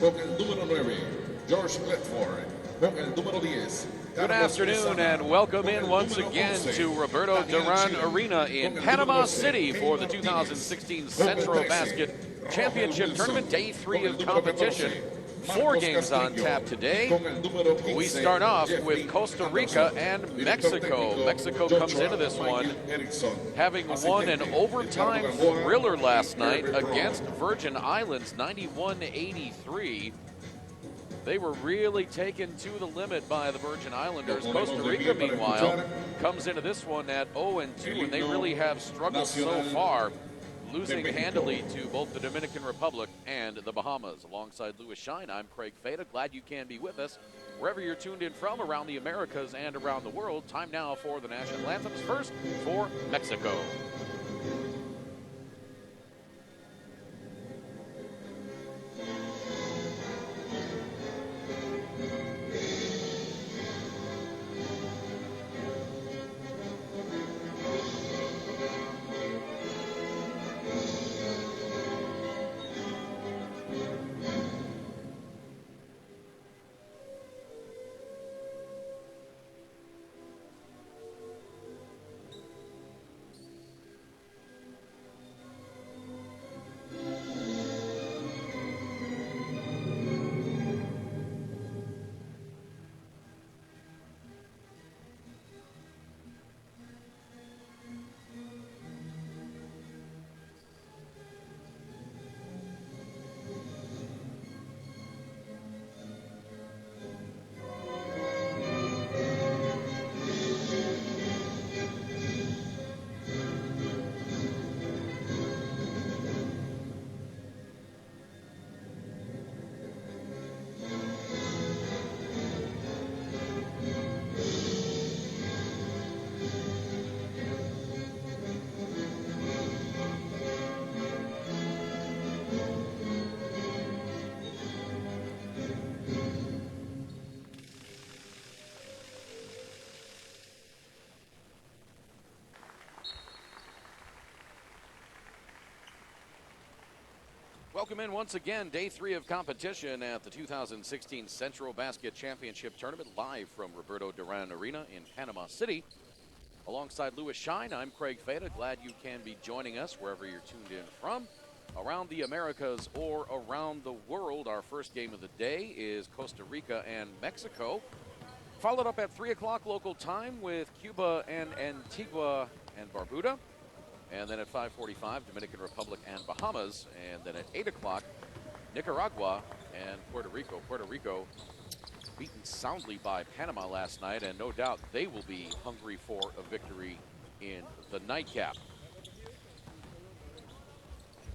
con el número 9, George Ledford, con el número 10. Good afternoon and welcome in once again to Roberto Duran Arena in Panama City for the 2016 CentroBasket Championship Tournament, Day 3 of competition. 4 games on tap today. We start off with Costa Rica and Mexico. Mexico comes into this one having won an overtime thriller last night against Virgin Islands, 91-83. They were really taken to the limit by the Virgin Islanders. Costa Rica, meanwhile, comes into this one at 0-2, and they really have struggled so far, losing handily to both the Dominican Republic and the Bahamas. Alongside Louis Shine, I'm Craig Fada. Glad you can be with us wherever you're tuned in from around the Americas and around the world. Time now for the national anthems. First, for Mexico. Welcome in once again, Day 3 of competition at the 2016 CentroBasket Championship Tournament, live from Roberto Duran Arena in Panama City. Alongside Louis Shine, I'm Craig Fada. Glad you can be joining us wherever you're tuned in from, around the Americas or around the world. Our first game of the day is Costa Rica and Mexico, followed up at 3 o'clock local time with Cuba and Antigua and Barbuda. And then at 5:45, Dominican Republic and Bahamas. And then at 8 o'clock, Nicaragua and Puerto Rico. Puerto Rico beaten soundly by Panama last night, and no doubt they will be hungry for a victory in the nightcap.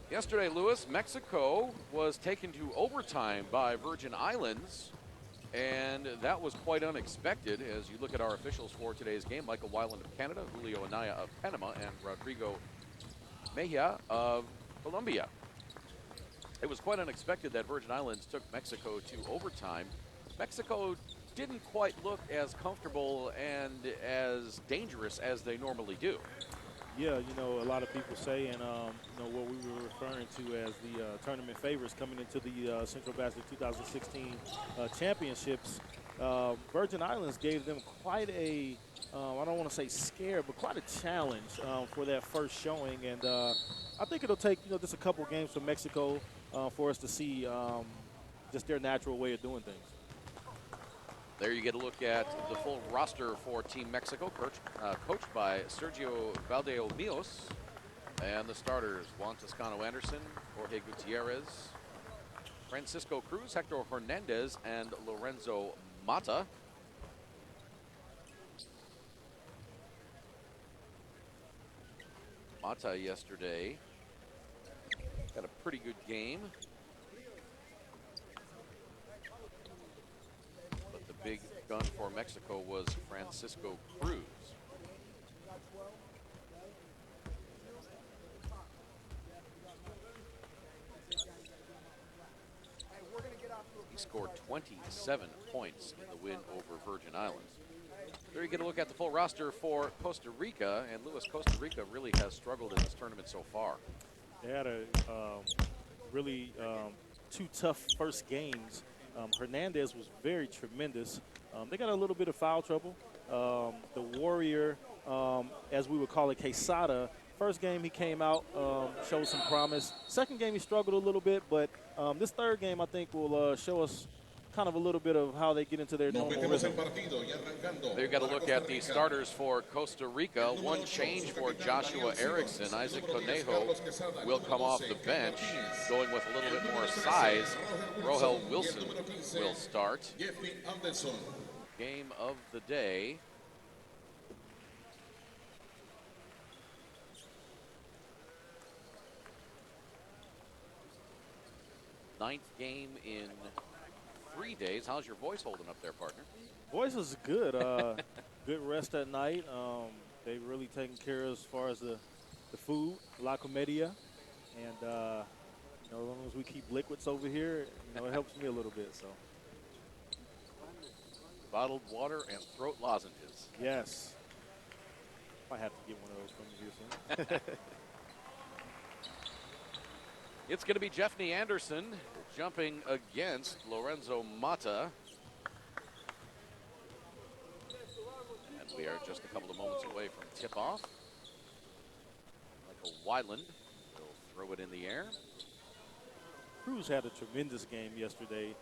Yesterday, Louis, Mexico was taken to overtime by Virgin Islands, and that was quite unexpected as you look at our officials for today's game. Michael Weiland of Canada, Julio Anaya of Panama, and Rodrigo Mejia of Colombia. It was quite unexpected that Virgin Islands took Mexico to overtime. Mexico didn't quite look as comfortable and as dangerous as they normally do. Yeah, you know, a lot of people say, and you know, what we were referring to as the tournament favorites coming into the CentroBasket 2016 championships. Virgin Islands gave them quite a, I don't want to say scare, but quite a challenge for that first showing. And I think it'll take, you know, just a couple games for Mexico for us to see just their natural way of doing things. There you get a look at the full roster for Team Mexico, coached by Sergio Valdeomios. And the starters, Juan Toscano Anderson, Jorge Gutierrez, Francisco Cruz, Hector Hernandez, and Lorenzo Mata. Mata yesterday had a pretty good game. Big gun for Mexico was Francisco Cruz. He scored 27 points in the win over Virgin Islands. There you get a look at the full roster for Costa Rica, and Louis, Costa Rica really has struggled in this tournament so far. They had a really two tough first games. Hernandez was very tremendous. They got a little bit of foul trouble. The Warrior, as we would call it, Quesada, first game he came out, showed some promise. Second game he struggled a little bit, but this third game I think will show us kind of a little bit of how they get into their normal rhythm. They've got to look at the starters for Costa Rica. One change for Joshua Erickson. Isaac Conejo will come off the bench, going with a little bit more size. Rohel Wilson will start. Game of the day. Ninth game in 3 days. How's your voice holding up there, partner? Voice is good. Good rest at night. They really taken care of as far as the food, La Comedia. And, you know, as long as we keep liquids over here, you know, it helps me a little bit. So. Bottled water and throat lozenges. Yes. I have to get one of those from you here soon. It's going to be Jeffney Anderson jumping against Lorenzo Mata. And we are just a couple of moments away from tip-off. Michael Weiland will throw it in the air. Cruz had a tremendous game yesterday.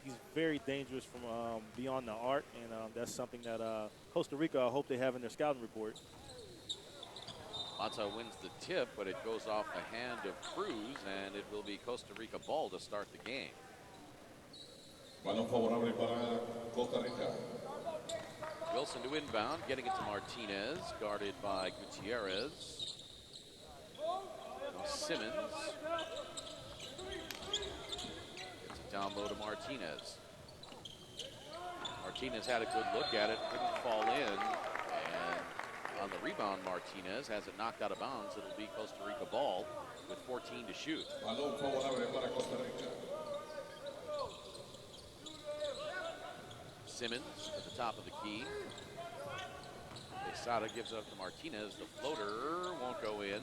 He's very dangerous from beyond the arc, and that's something that Costa Rica, I hope they have in their scouting report. Mata wins the tip, but it goes off the hand of Cruz, and it will be Costa Rica ball to start the game. Balón favorable para Costa Rica. Wilson to inbound, getting it to Martinez, guarded by Gutierrez. Simmons. Gets it down low to Martinez. Martinez had a good look at it, couldn't fall in. And on the rebound, Martinez has it knocked out of bounds. It'll be Costa Rica ball with 14 to shoot. Balón favorable para Costa Rica. Simmons at the top of the key. Quesada gives up to Martinez. The floater won't go in.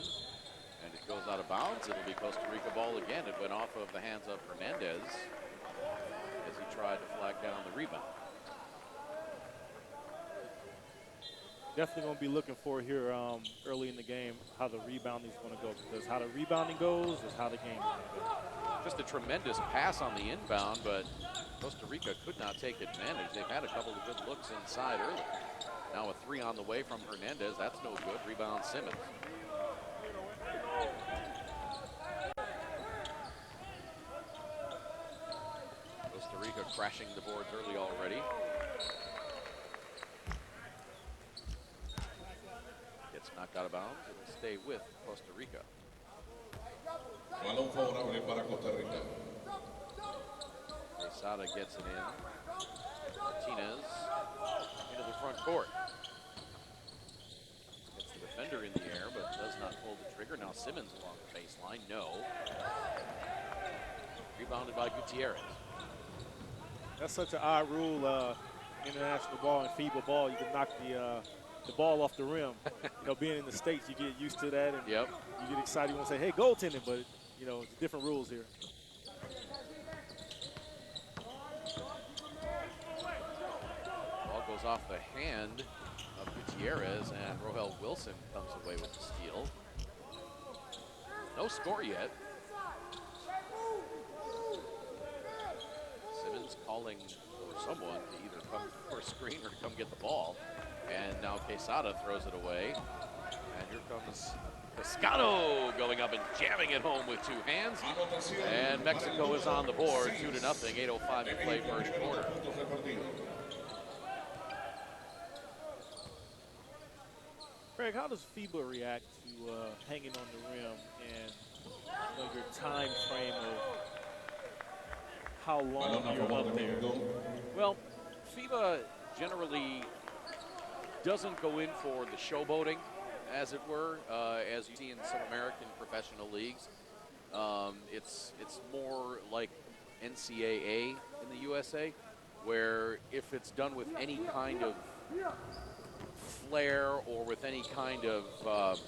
And it goes out of bounds. It'll be Costa Rica ball again. It went off of the hands of Hernandez as he tried to flag down the rebound. Definitely going to be looking for here early in the game how the rebounding is going to go, because how the rebounding goes is how the game is going to go. Just a tremendous pass on the inbound, but Costa Rica could not take advantage. They've had a couple of good looks inside early. Now a three on the way from Hernandez. That's no good. Rebound Simmons. Costa Rica crashing the boards early already. Gets knocked out of bounds. It'll stay with Costa Rica. Balón favorable para Costa Rica. Quesada gets it in. Martinez into the front court. Gets the defender in the air, but does not pull the trigger. Now Simmons along the baseline. No. Rebounded by Gutierrez. That's such an odd rule, international ball and FIBA ball. You can knock the ball off the rim. You know, being in the States, you get used to that, and Yep. you get excited. You want to say, hey, goaltending, but, you know, it's different rules here. Ball goes off the hand of Gutierrez, and Rohel Wilson comes away with the steal. No score yet. Simmons calling for someone to either come for a screen or to come get the ball. And now Quesada throws it away. And here comes Pescado going up and jamming it home with two hands. And Mexico is on the board, 2-0, 8:05 to play first quarter. Craig, how does FIBA react to hanging on the rim and, you know, your time frame of how long you're up there? Well, FIBA generally doesn't go in for the showboating, as it were, as you see in some American professional leagues. It's more like NCAA in the USA, where if it's done with any kind of flair or with any kind of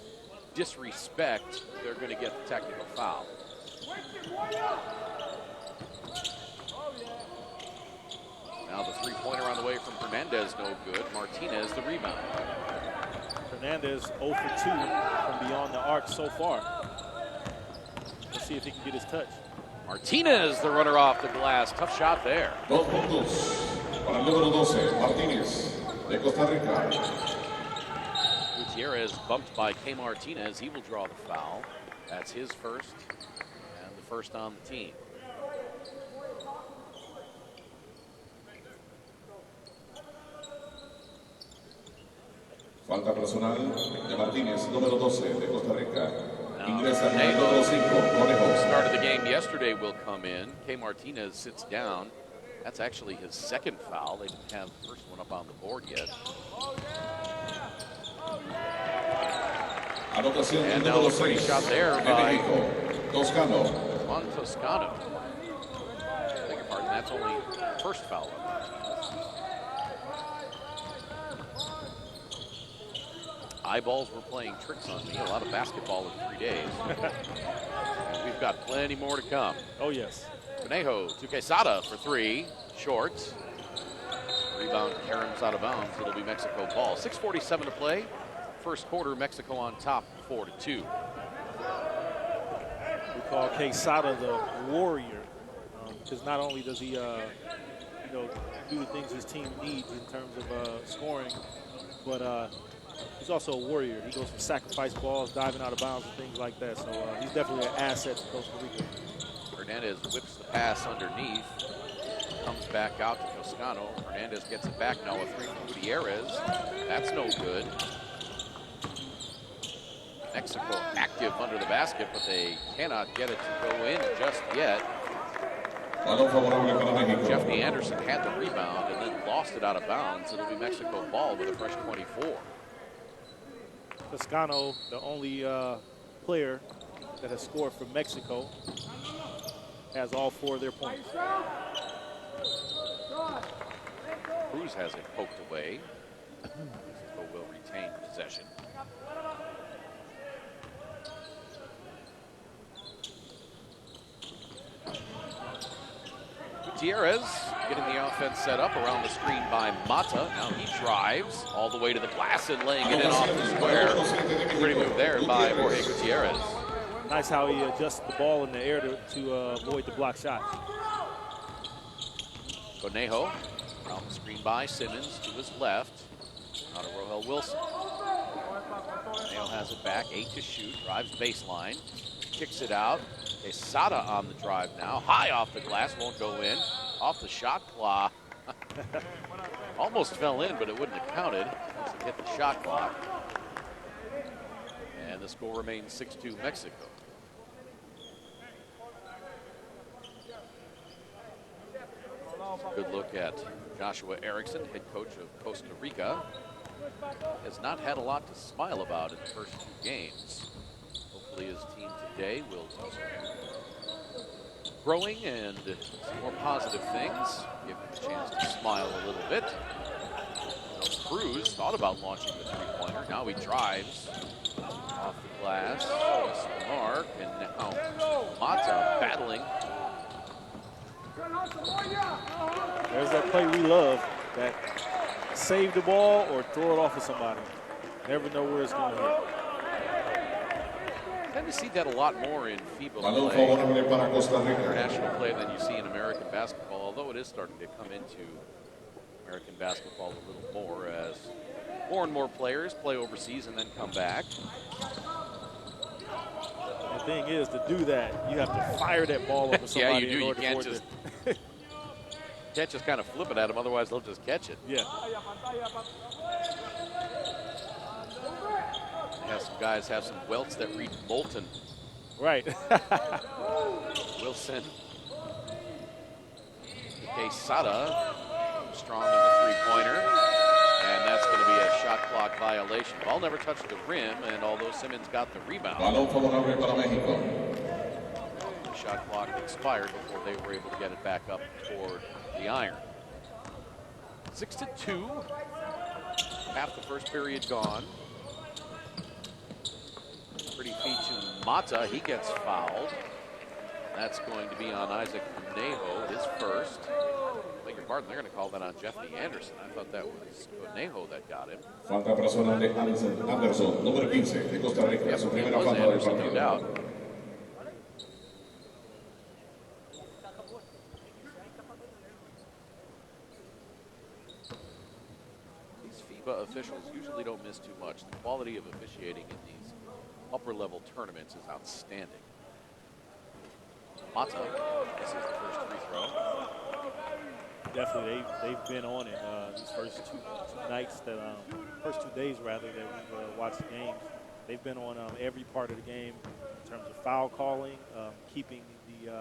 disrespect, they're going to get the technical foul. Three-pointer on the way from Hernandez, no good. Martinez, the rebound. Hernandez 0 for 2 from beyond the arc so far. Let's see if he can get his touch. Martinez, the runner off the glass. Tough shot there. 2 puntos para el número 12, Martínez, de Costa Rica. Gutierrez bumped by K. Martinez. He will draw the foul. That's his first, and the first on the team. Falta personal de Martínez, número 12, de Costa Rica. Ingresa el Hey, número 5, Conejo. Start of the game yesterday will come in. K. Martinez sits down. That's actually his second foul. They didn't have the first one up on the board yet. Anotación And del now número a pretty 6, shot there de by México, Toscano. Juan Toscano. Beg your pardon, that's only first foul of Martinez. Eyeballs were playing tricks on me. A lot of basketball in 3 days. And we've got plenty more to come. Oh, yes. Conejo to Quesada for three. Short. Rebound caroms out of bounds. It'll be Mexico ball. 6:47 to play. First quarter, Mexico on top 4-2. We call Quesada the warrior because not only does he, do the things his team needs in terms of scoring, but he's also a warrior. He goes for sacrifice balls, diving out of bounds, and things like that. So he's definitely an asset to Costa Rica. Hernandez whips the pass underneath. Comes back out to Toscano. Hernandez gets it back now. A three from Gutierrez. That's no good. Mexico active under the basket, but they cannot get it to go in just yet. Balón favorable para México. Jeffrey Anderson had the rebound and then lost it out of bounds. It'll be Mexico ball with a fresh 24. Toscano, the only player that has scored for Mexico, has all 4 of their points. Cruz has it poked away. Mexico will retain possession. Gutierrez getting the offense set up around the screen by Mata. Now he drives all the way to the glass and laying it in off the square. Pretty move there by Jorge Gutierrez. Nice how he adjusts the ball in the air to avoid the block shot. Conejo around the screen by Simmons to his left. Now to Rohel Wilson. Conejo has it back, 8 to shoot, drives baseline, kicks it out. Quesada on the drive now, high off the glass, won't go in. Off the shot clock. Almost fell in, but it wouldn't have counted once it hit the shot clock. And the score remains 6-2 Mexico. Good look at Joshua Erickson, head coach of Costa Rica. Has not had a lot to smile about in the first 2 games. Hopefully his team today will do some growing and some more positive things. Give him a chance to smile a little bit. Cruz thought about launching the three-pointer. Now he drives off the glass. Missed the mark, and now Mata battling. There's that play we love, that save the ball or throw it off of somebody. Never know where it's going to hit. Tend to see that a lot more in FIBA Balón play, favorable para Costa Rica. international play, than you see in American basketball, although it is starting to come into American basketball a little more as more and more players play overseas and then come back. The thing is, to do that, you have to fire that ball over somebody. Yeah, you do. In You order can't for it just can't just kind of flip it at them, otherwise they'll just catch it. Yeah. Some guys have some welts that read molten. Right. Wilson. Quesada strong on the three-pointer. And that's going to be a shot clock violation. Ball never touched the rim, and although Simmons got the rebound, Balón favorable para México. the shot clock expired before they were able to get it back up toward the iron. 6-2. Half the first period gone. Pretty feed to Mata. He gets fouled. That's going to be on Isaac Conejo, his first. Beg your pardon, they're going to call that on Jeffrey Anderson. I thought that was Conejo that got him. Falta personal de Anderson, número 15 de Costa Rica. Yep, Su it primera was falta del Anderson, no partido. doubt. These FIBA officials usually don't miss too much. The quality of officiating in these upper-level tournaments is outstanding. Mata, this is the first free throw. Definitely, they've been on it these first two nights, first 2 days rather, that we've watched the games. They've been on every part of the game in terms of foul calling, keeping the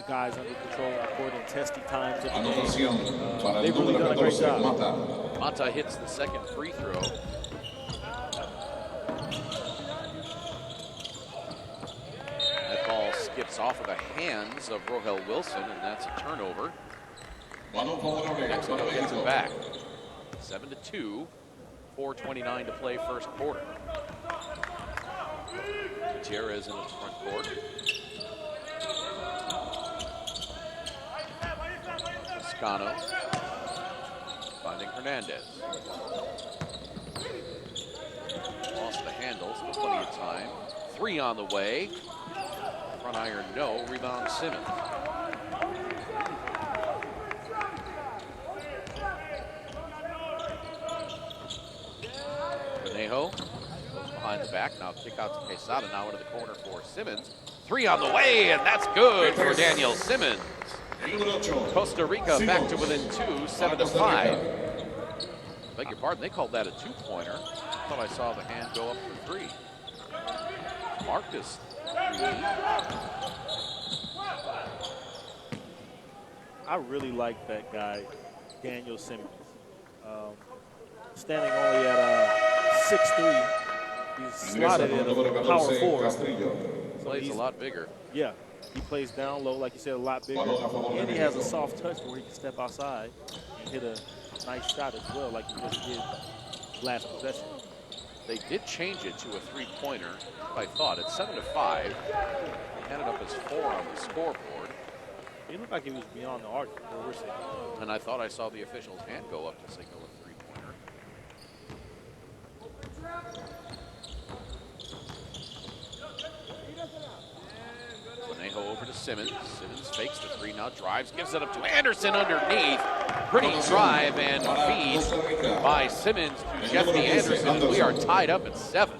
guys under control of the court in testy times of the game. They've really done a great job. Mata hits the second free throw. That ball skips off of the hands of Rohel Wilson, and that's a turnover. Mexico gets it back. 7-2, 4:29 to play first quarter. Gutierrez in the front court. Toscano finding Hernandez. Lost the handles, but plenty of time. 3 on the way. Front iron, no. Rebound, Simmons. Conejo behind the back. Now kick out to Quesada. Now into the corner for Simmons. 3 on the way, and that's good for Daniel Simmons. Costa Rica back to within 2, 7-5. Beg your pardon, they called that a 2-pointer. I thought I saw the hand go up for 3. Marcus. I really like that guy, Daniel Simmons. Standing only at 6'3", he's slotted in a power forward. So plays a lot bigger. Yeah, he plays down low, like you said, a lot bigger. And he has a soft touch where he can step outside and hit a nice shot as well, like he just did last possession. They did change it to a 3-pointer, I thought. It's 7-5. They had it up as 4 on the scoreboard. It looked like he was beyond the arc, what we're saying. And I thought I saw the official's hand go up to signal a 3-pointer. Conejo over to Simmons. Simmons fakes the 3, now drives, gives it up to Anderson underneath. Pretty drive and feed by Simmons to Jeffrey Anderson. We are tied up at 7.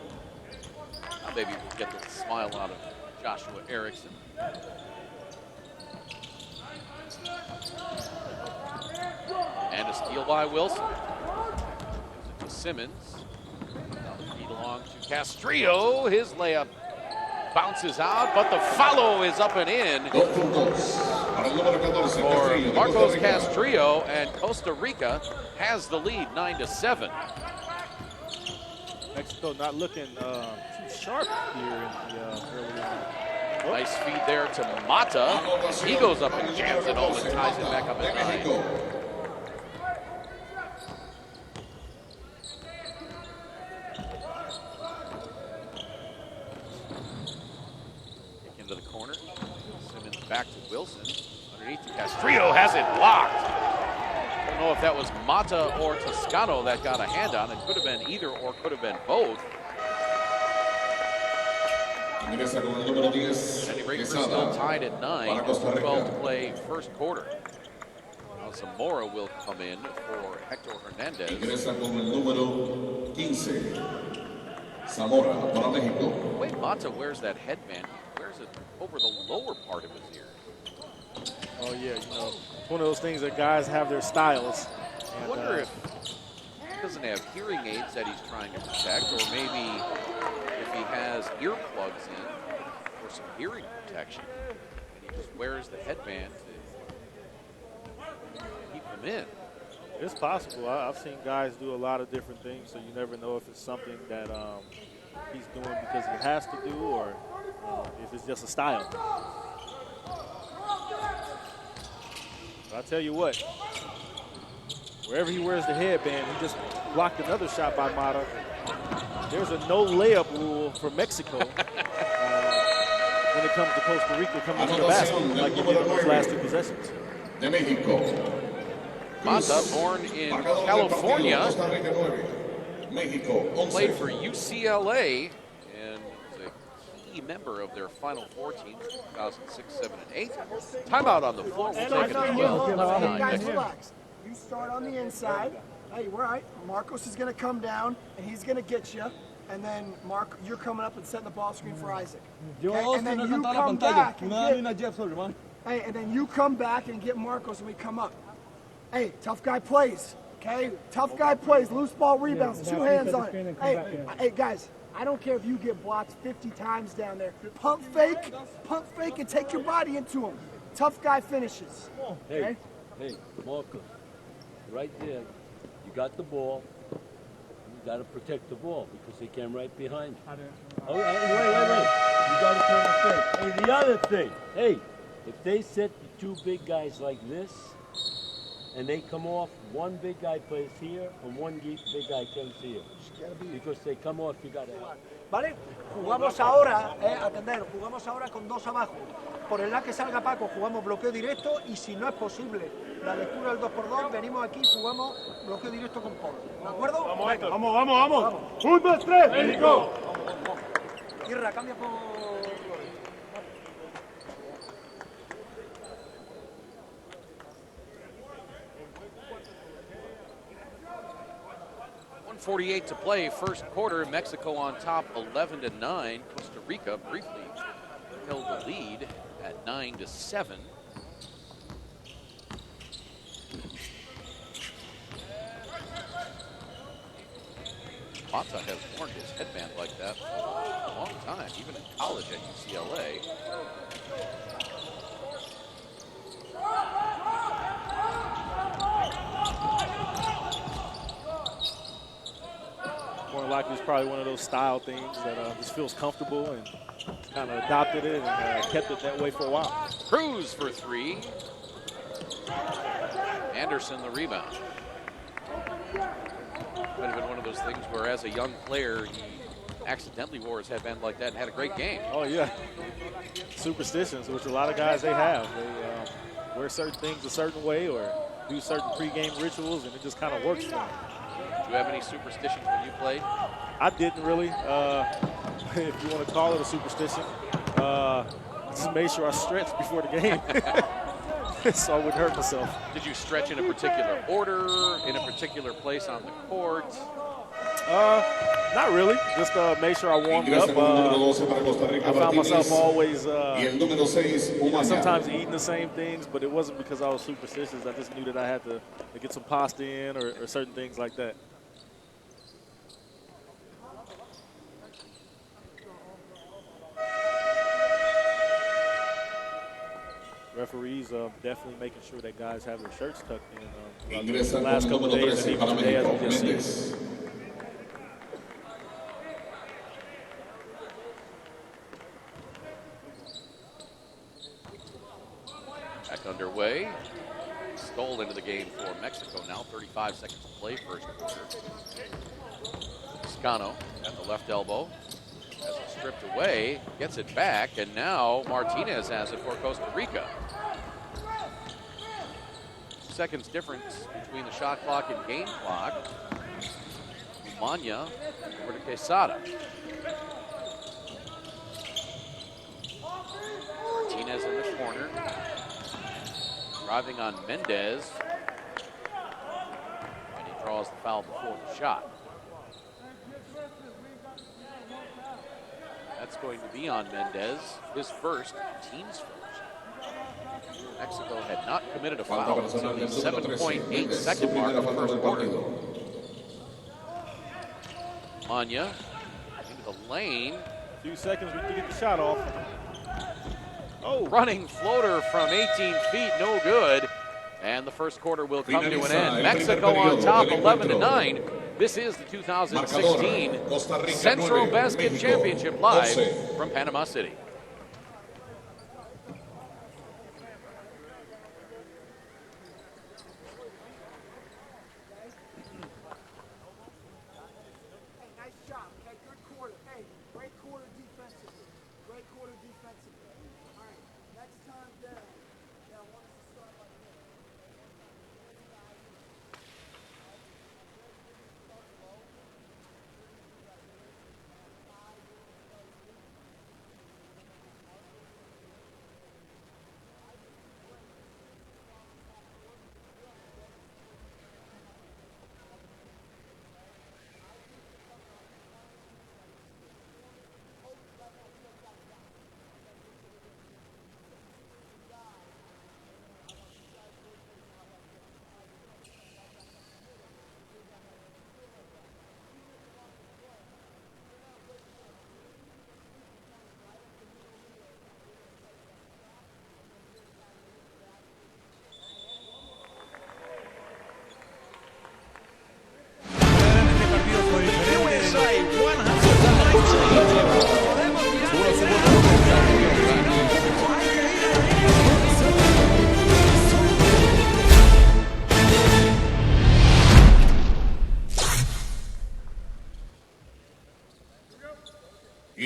Now maybe we'll get the smile out of Joshua Erickson. And a steal by Wilson. Gives it to Simmons. Now the feed along to Castrillo. His layup bounces out, but the follow is up and in for Marcos Castrillo, and Costa Rica has the lead 9-7. Mexico not looking too sharp here in the early on. Nice feed there to Mata. He goes up and jams it home and ties it back up at 9. Into the corner. Simmons back to Wilson. Underneath to Castrillo, has it blocked. I don't know if that was Mata or Toscano that got a hand on. It could have been either or could have been both. Sandy Breaker still tied at 9. 12 to play first quarter. Now Zamora will come in for Hector Hernandez. Ingresa con el número 15. Zamora para México. The way Mata wears that headband, he wears it over the lower part of his ear. Oh yeah, you know, it's one of those things that guys have their styles. I wonder if he doesn't have hearing aids that he's trying to protect, or maybe if he has earplugs in for some hearing protection, and he just wears the headband to keep them in. It's possible. I've seen guys do a lot of different things, so you never know if it's something that he's doing because he has to do, or if it's just a style. But I'll tell you what, wherever he wears the headband, he just blocked another shot by Mata. There's a no layup rule for Mexico when it comes to Costa Rica coming to the basket, like he did in those last 2 possessions. De México. Mata, born in Marcador del California, partido, Costa Rica 9, México 11. played for UCLA and was a key member of their Final Four teams in 2006, 7, and 8. Timeout on the floor. We'll take it at 12. Hey, guys, relax. You start on the inside. Hey, we're all right. Marcos is going to come down, and he's going to get you. And then, Mark, you're coming up and setting the ball screen for Isaac. Okay? And then you come back and get, hey, and then you come back and get Marcos when we come up. Hey, tough guy plays. Okay? Tough guy plays. Loose ball rebounds. 2 hands on it. Hey, guys, I don't care if you get blocked 50 times down there. Pump fake, and take your body into him. Tough guy finishes. Okay? Hey, Marcus, right there, you got the ball. You got to protect the ball because they came right behind you. Oh, wait. You got to turn the thing. Hey, the other thing. Hey, if they set the 2 big guys like this and they come off, 1 big guy plays here and 1 big guy comes here. Because they come off, you got to help. ¿Vale? Jugamos ahora, atender, jugamos ahora con 2 abajo. Por el lado que salga Paco, jugamos bloqueo directo y si no es posible la lectura del 2x2, venimos aquí y jugamos bloqueo directo con Paul. ¿De acuerdo? Vamos. 1, 2, 3, México. Irra, cambia por... 1:48 to play, first quarter. Mexico on top, 11-9. Costa Rica briefly held the lead at 9-7. Mata has worn his headband like that for a long time, even in college at UCLA. More likely, it's probably one of those style things that just feels comfortable and kind of adopted it and kept it that way for a while. Cruz for 3. Anderson the rebound. Might have been one of those things where as a young player, he accidentally wore his headband like that and had a great game. Oh, yeah. Superstitions, which a lot of guys, they have. They wear certain things a certain way or do certain pregame rituals, and it just kind of works for them. Did you have any superstitions when you played? I didn't really, if you want to call it a superstition. Just made sure I stretched before the game so I wouldn't hurt myself. Did you stretch in a particular order, in a particular place on the court? Not really. Just made sure I warmed up. I found myself always sometimes eating the same things, but it wasn't because I was superstitious. I just knew that I had to get some pasta in or certain things like that. Referees definitely making sure that guys have their shirts tucked in the last couple of days and even today as we just seen. Back underway. Stole into the game for Mexico now. 35 seconds to play, first quarter. Scano at the left elbow. Has it stripped away, gets it back, and now Martinez has it for Costa Rica. Seconds difference between the shot clock and game clock. Manya over to Quesada. Martinez in the corner. Driving on Mendez. And he draws the foul before the shot. That's going to be on Mendez, his first, team's first. Mexico had not committed a foul until the 7.8 second mark of the first quarter. Manya into the lane. A few seconds to get the shot off. Oh, running floater from 18 feet, no good. And the first quarter will come to an end. Mexico on top, 11-9. This is the 2016 CentroBasket Championship live from Panama City.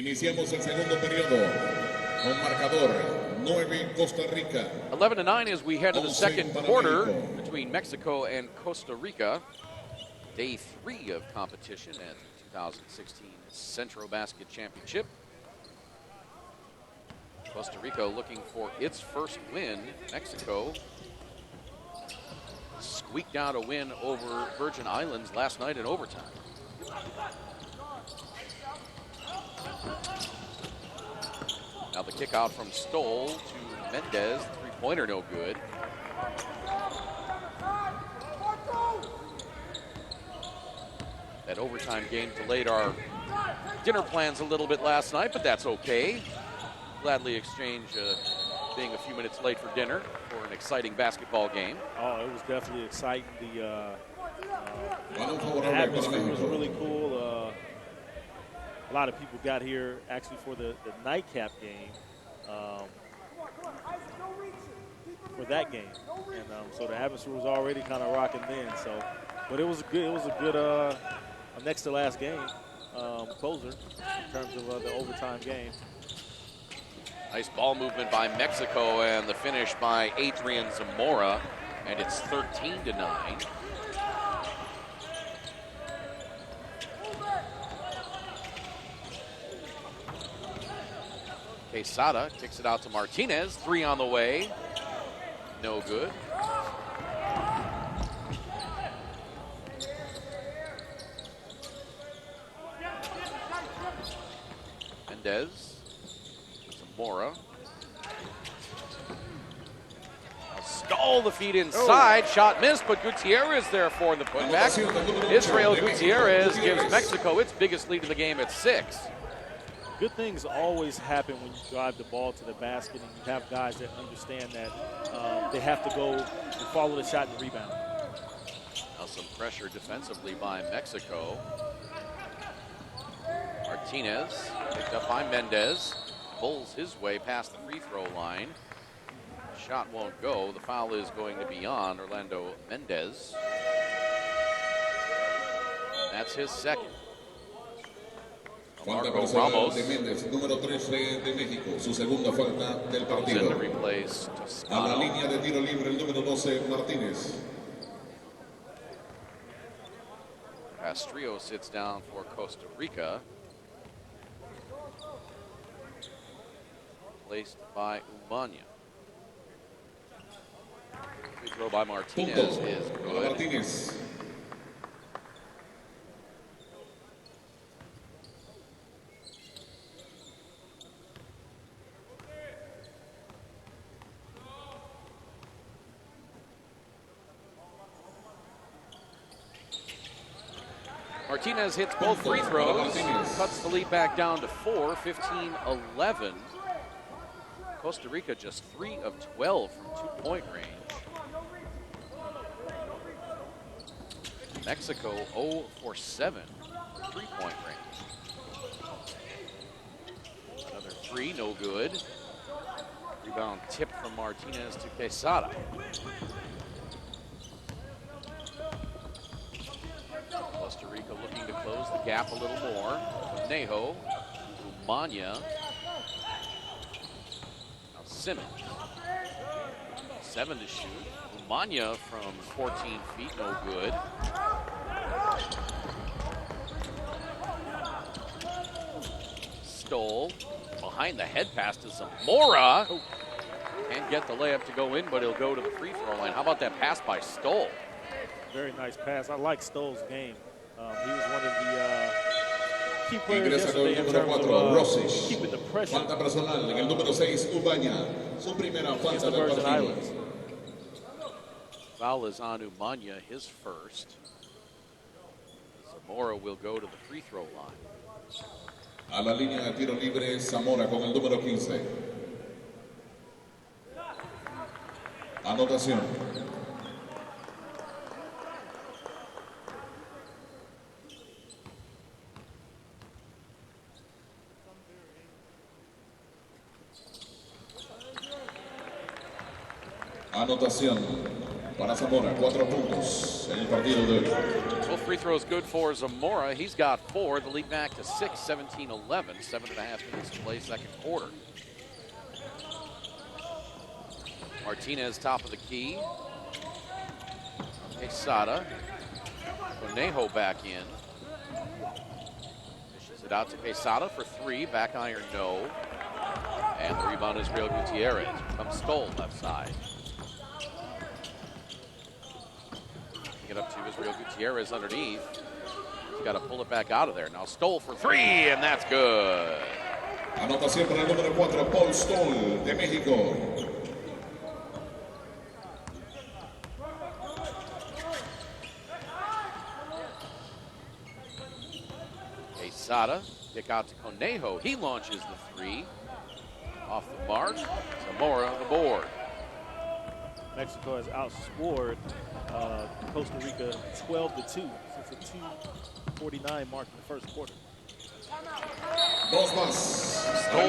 Iniciamos el segundo periodo con marcador 9 Costa Rica. 11-9 as we head to the second Para quarter México. between Mexico and Costa Rica. Day 3 of competition at the 2016 CentroBasket Championship. Costa Rica looking for its first win. Mexico squeaked out a win over Virgin Islands last night in overtime. Now the kickout from Stoll to Mendez. Three-pointer no good. That overtime game delayed our dinner plans a little bit last night, but that's okay. Gladly exchange being a few minutes late for dinner for an exciting basketball game. Oh, it was definitely exciting. The atmosphere was really cool. A lot of people got here actually for the nightcap game, for that game, and so the atmosphere was already kind of rocking then. So, but it was a good next to last game closer in terms of the overtime game. Nice ball movement by Mexico and the finish by Adrian Zamora, and it's 13-9. Quesada kicks it out to Martinez. Three on the way. No good. Mendez. Zamora. Stole the feed inside. Shot missed, but Gutierrez there for the putback. Israel Gutierrez gives Mexico its biggest lead of the game at 6. Good things always happen when you drive the ball to the basket and you have guys that understand that they have to go and follow the shot and rebound. Now some pressure defensively by Mexico. Martinez picked up by Mendez. Pulls his way past the free throw line. Shot won't go. The foul is going to be on Orlando Mendez. That's his second. Falta Marco personal Ramos de Méndez, número 13 de México, su segunda falta del comes in partido. to replace A la Toscano. línea de tiro libre el número 12 Martínez. Castrillo sits down for Costa Rica. Placed by Umania. Free throw by Martinez Punto is para good. Martínez. Martinez hits both free throws, cuts the lead back down to 4, 15-11. Costa Rica just 3 of 12 from two-point range. Mexico 0 for 7 from three-point range. Another three, no good. Rebound tip from Martinez to Quesada. Costa Rica looking to close the gap a little more. Nejo, Umania. Now Simmons. 7 to shoot. Umania from 14 feet, no good. Stoll behind the head pass to Zamora. Can't get the layup to go in, but he'll go to the free throw line. How about that pass by Stoll? Very nice pass. I like Stoll's game. He was one of the key players Ingresa con yesterday el in número terms 4 of Rosic. keeping the pressure Falta personal en el número 6 Ubaña. Su primera against falta the del Virgin partido. Islands. Foul is on Umania, his first. Zamora will go to the free throw line. A la línea de tiro libre Zamora con el número 15. Anotación. Anotación. Para Zamora, 4 puntos en el partido de hoy. Both free throws good for Zamora. He's got 4. The lead back to 6, 17-11. 7.5 minutes to play, second quarter. Martinez, top of the key. Quesada. Conejo back in. Dishes it out to Quesada for 3. Back iron, no. And the rebound is Real Gutierrez. Comes Stoll left side. Get up to Israel Gutierrez underneath. He's got to pull it back out of there. Now Stoll for 3, and that's good. Anotación para el número 4, Paul Stoll de México. Quesada, kick out to Conejo. He launches the 3. Off the mark. Zamora on the board. Mexico has outscored Costa Rica 12-2 since the 2:49 mark in the first quarter. Stoll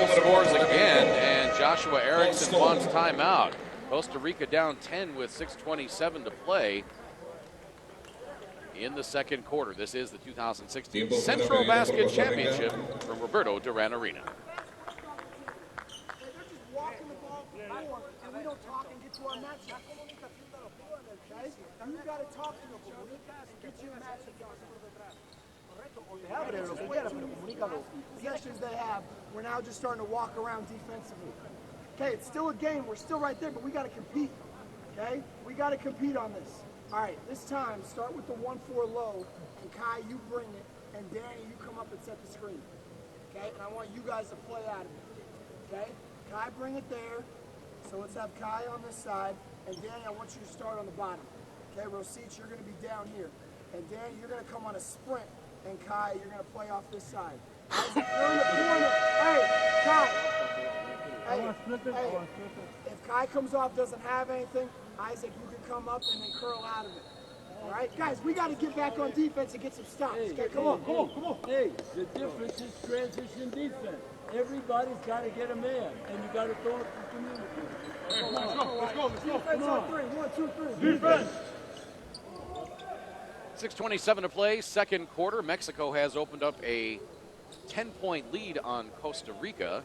scores again, and Joshua Erickson wants timeout. Costa Rica down 10 with 6:27 to play in the second quarter. This is the 2016 CentroBasket Championship from Roberto Duran Arena. They're just walking the ball forward, and we don't talk and get to our matchup. Okay? And you got to talk to each other and get your matchup done. Possessions they have, we're now just starting to walk around defensively. Okay, it's still a game. We're still right there, but we got to compete. Okay? We got to compete on this. All right, this time, start with the 1-4 low, and Kai, you bring it, and Danny, you come up and set the screen. Okay? And I want you guys to play out of it. Okay? Kai, bring it there. So let's have Kai on this side, and Danny, I want you to start on the bottom. Okay, Rosich, you're going to be down here. And Danny, you're going to come on a sprint, and Kai, you're going to play off this side. Isaac, you're in the corner. Hey, Kai. Hey, if Kai comes off, doesn't have anything, Isaac, you can come up and then curl out of it. All right, guys, we got to get back on defense and get some stops. Okay, come on. Hey, the difference is transition defense. Everybody's got to get a man, and you got to throw it to community. Let's go. Defense on 3. 1, 2, 3. Defense. 6:27 to play, second quarter. Mexico has opened up a 10-point lead on Costa Rica.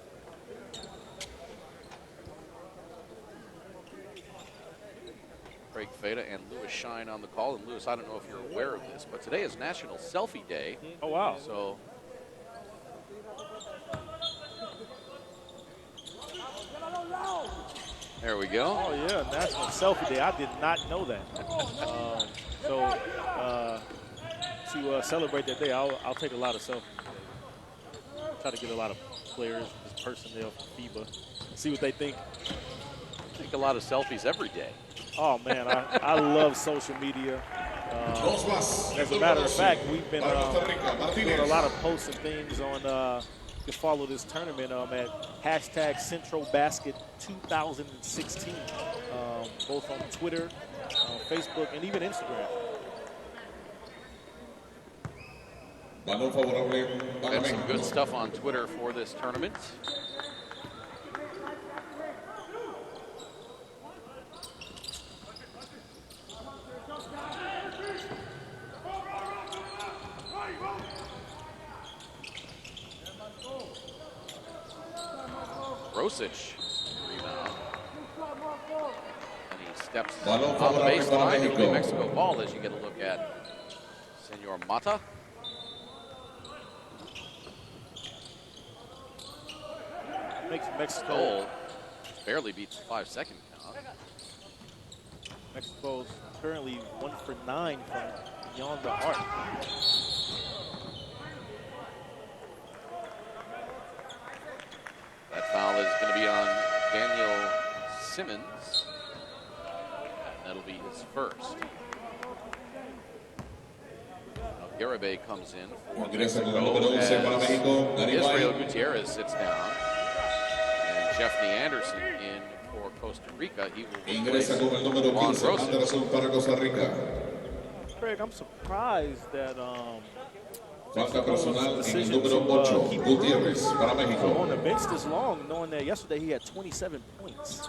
Craig Feda and Lewis Shine on the call. And Lewis, I don't know if you're aware of this, but today is National Selfie Day. Oh, wow. So there we go. Oh, yeah, National Selfie Day. I did not know that. To celebrate that day, I'll take a lot of selfies. Try to get a lot of players, personnel from FIBA, see what they think. Take a lot of selfies every day. Oh, man, I love social media. As a matter of fact, we've been doing a lot of posts and things on to follow this tournament at hashtag CentroBasket 2016, both on Twitter, Facebook, and even Instagram. Got some good stuff on Twitter for this tournament. Rosic, rebound. And he steps on the baseline. It'll be Mexico ball as you get a look at Senor Mata. Makes Mexico Stoll barely beats the 5-second count. Mexico's currently 1 for 9 from beyond the arc. That foul is going to be on Daniel Simmons. That'll be his first. Now Garibay comes in for Mexico as Israel Gutierrez sits down. And Jeffney Anderson in for Costa Rica. He will replace Juan Rosic. Craig, I'm surprised that Falta personal en el número 8, Gutiérrez para México. on the bench this long, knowing that yesterday he had 27 points.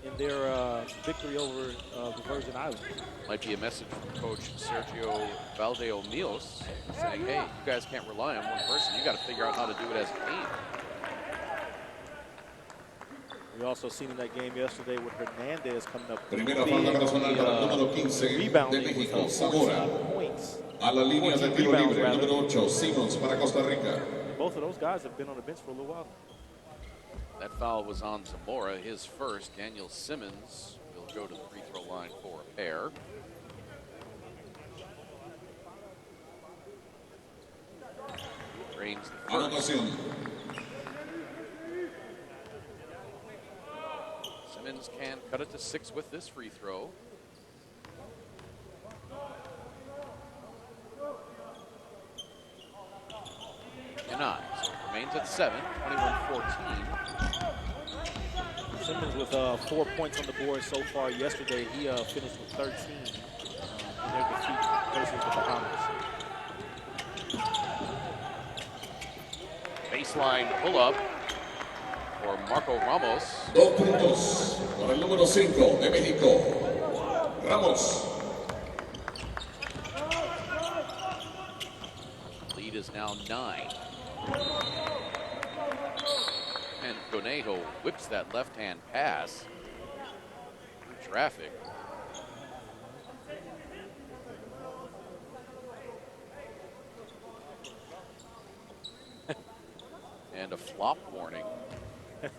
in their victory over the Virgin Islands. Might be a message from Coach Sergio Valdeomios saying, hey, you guys can't rely on one person. You got to figure out how to do it as a team. We also seen in that game yesterday with Hernandez coming up Primera falta personal para el número 15 de rebounding México, with Zamora. 14 points. A la línea de 14 tiro rebounds, libre, rather. número 8, Simmons para Costa Rica. Both of those guys have been on the bench for a little while. That foul was on Zamora, his first. Daniel Simmons will go to the free throw line for a pair. Drains the first. Anotación. Simmons can cut it to 6 with this free throw. Cannot. So it remains at 7, 21-14. Simmons with 4 points on the board so far. Yesterday, he finished with 13 in their defeat versus the Bahamas. Baseline pull-up for Marco Ramos. 2 puntos para el número 5 de México, Ramos. Lead is now 9. And Conejo whips that left-hand pass through traffic. And a flop warning. And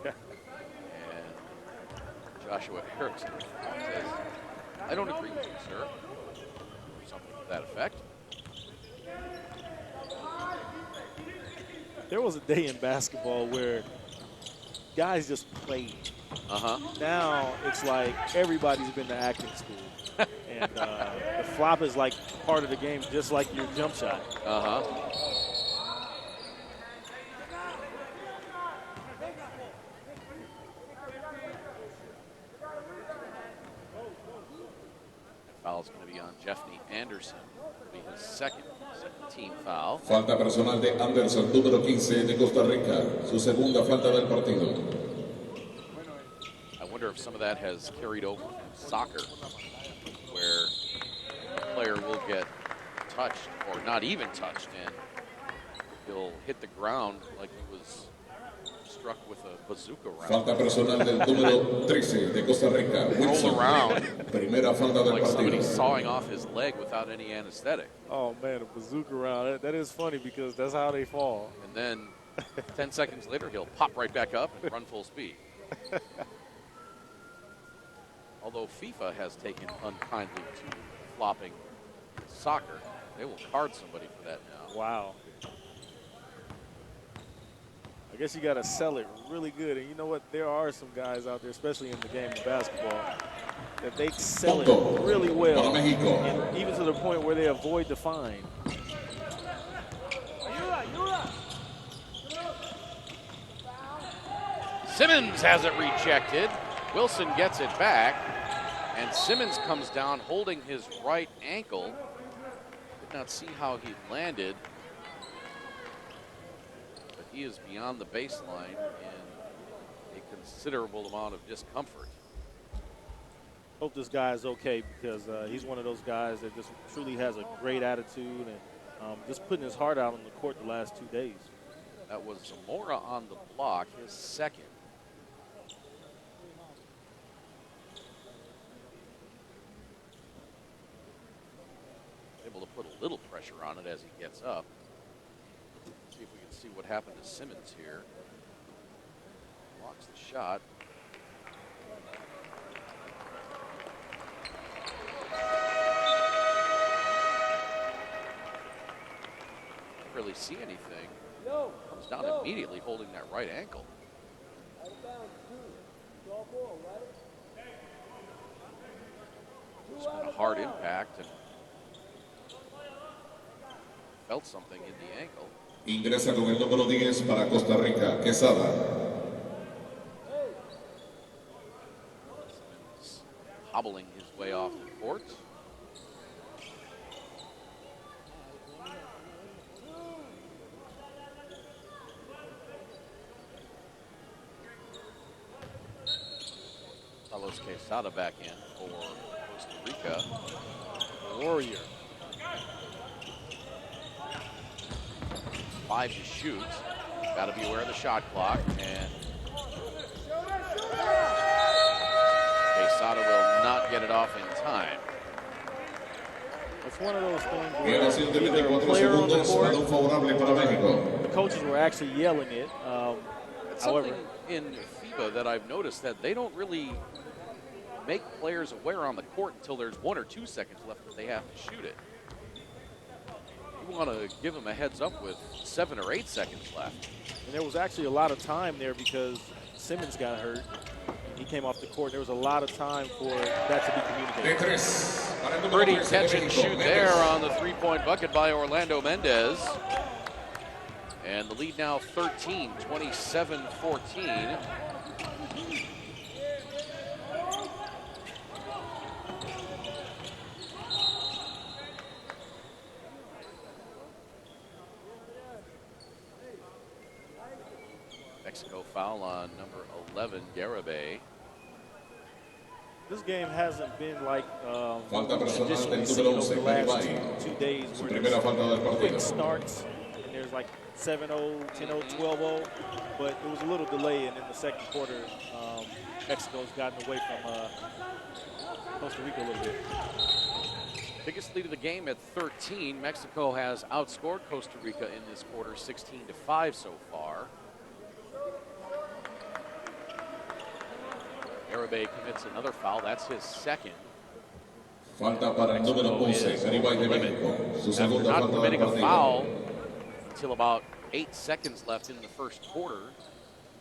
Joshua Erickson says, I don't agree with you, sir. Or something to that effect. There was a day in basketball where guys just played. Now it's like everybody's been to acting school. And the flop is like part of the game, just like your jump shot. Foul's going to be on Jeffney Anderson. It'll be his second team foul. Falta personal de Anderson, número 15 de Costa Rica. Su segunda falta del partido. I wonder if some of that has carried over from soccer, where a player will get touched or not even touched, and he'll hit the ground like he was struck with a bazooka round. Falta personal del número 13 de Costa Rica, Wilson. Roll around Primera falta del like somebody partido. sawing off his leg without any anesthetic. Oh, man, a bazooka round. That is funny because that's how they fall. And then 10 seconds later, he'll pop right back up and run full speed. Although FIFA has taken unkindly to flopping soccer, they will card somebody for that now. Wow. I guess you got to sell it really good. And you know what? There are some guys out there, especially in the game of basketball, that they sell it really well, and even to the point where they avoid the fine. Simmons has it rejected. Wilson gets it back, and Simmons comes down holding his right ankle. Did not see how he landed, but he is beyond the baseline in a considerable amount of discomfort. Hope this guy is okay because he's one of those guys that just truly has a great attitude and just putting his heart out on the court the last 2 days. That was Zamora on the block, his second. Able to put a little pressure on it as he gets up. See if we can see what happened to Simmons here. Blocks the shot. Can't really see anything. Comes down immediately holding that right ankle. It's been a hard impact and felt something in the ankle. Ingresa con el número 10 para Costa Rica, Quesada. Simmons hobbling his way off the court. Carlos Quesada back in for Costa Rica. Warrior. 5 to shoot. Got to be aware of the shot clock. And Quesada will not get it off in time. It's one of those things Quedan where 124 either player on the segundos, court, balón favorable para México. the coaches were actually yelling it. It's However, something in FIBA that I've noticed that they don't really make players aware on the court until there's 1 or 2 seconds left that they have to shoot it. You want to give them a heads up with 7 or 8 seconds left. and there was actually a lot of time there because Simmons got hurt. He came off the court. There was a lot of time for that to be communicated. De tres. Para el número Pretty 13 de catch and México, shoot Méndez. there on the 3-point bucket by Orlando Mendez. And the lead now 13, 27-14. Mexico foul on number 11, Garibay. This game hasn't been like Falta personal traditionally del seen número over the 11, last Garibay. two days Su where primera falta del there's quick partido. starts and there's like 7-0, 10-0, 12-0, but it was a little delay, and in the second quarter, Mexico's gotten away from Costa Rica a little bit. Biggest lead of the game at 13. Mexico has outscored Costa Rica in this quarter 16-5 so far. Garibay commits another foul. That's his second. Falta para el número 11, Garibay de México. Su After segunda not falta del committing a partido. foul until about 8 seconds left in the first quarter.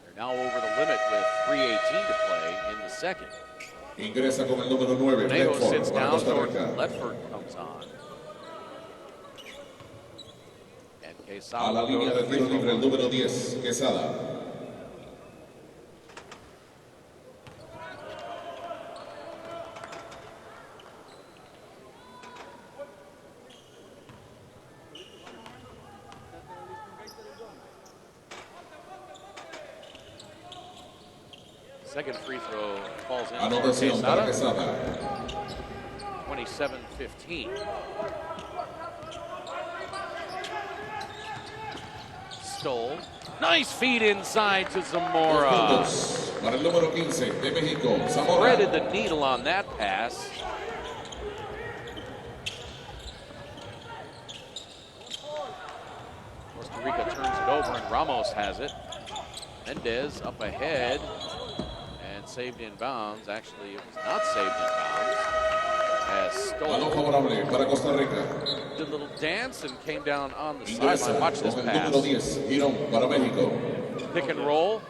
They're now over the limit with 3:18 to play in the second. Ingresa con el número 9, Nato Bedford, sits para down, Costa Jordan Rica. Ledford comes on. And A Quesada la will go línea to de the free tiro throw libre el line. número 10, Quesada. Second free throw falls in for Anotación para Quesada. Quesada. 27-15. Stole. Nice feed inside to Dos Zamora. puntos para el número 15 de México, Zamora. Threaded the needle on that pass. Costa Rica turns it over and Ramos has it. Mendez up ahead and saved in bounds. Actually, it was not saved in bounds. As Balón Stoll favorable para Costa Rica. did a little dance and came down on the Ingresa sideline. Watch this con el número pass. 10, Girón para México. Pick and roll.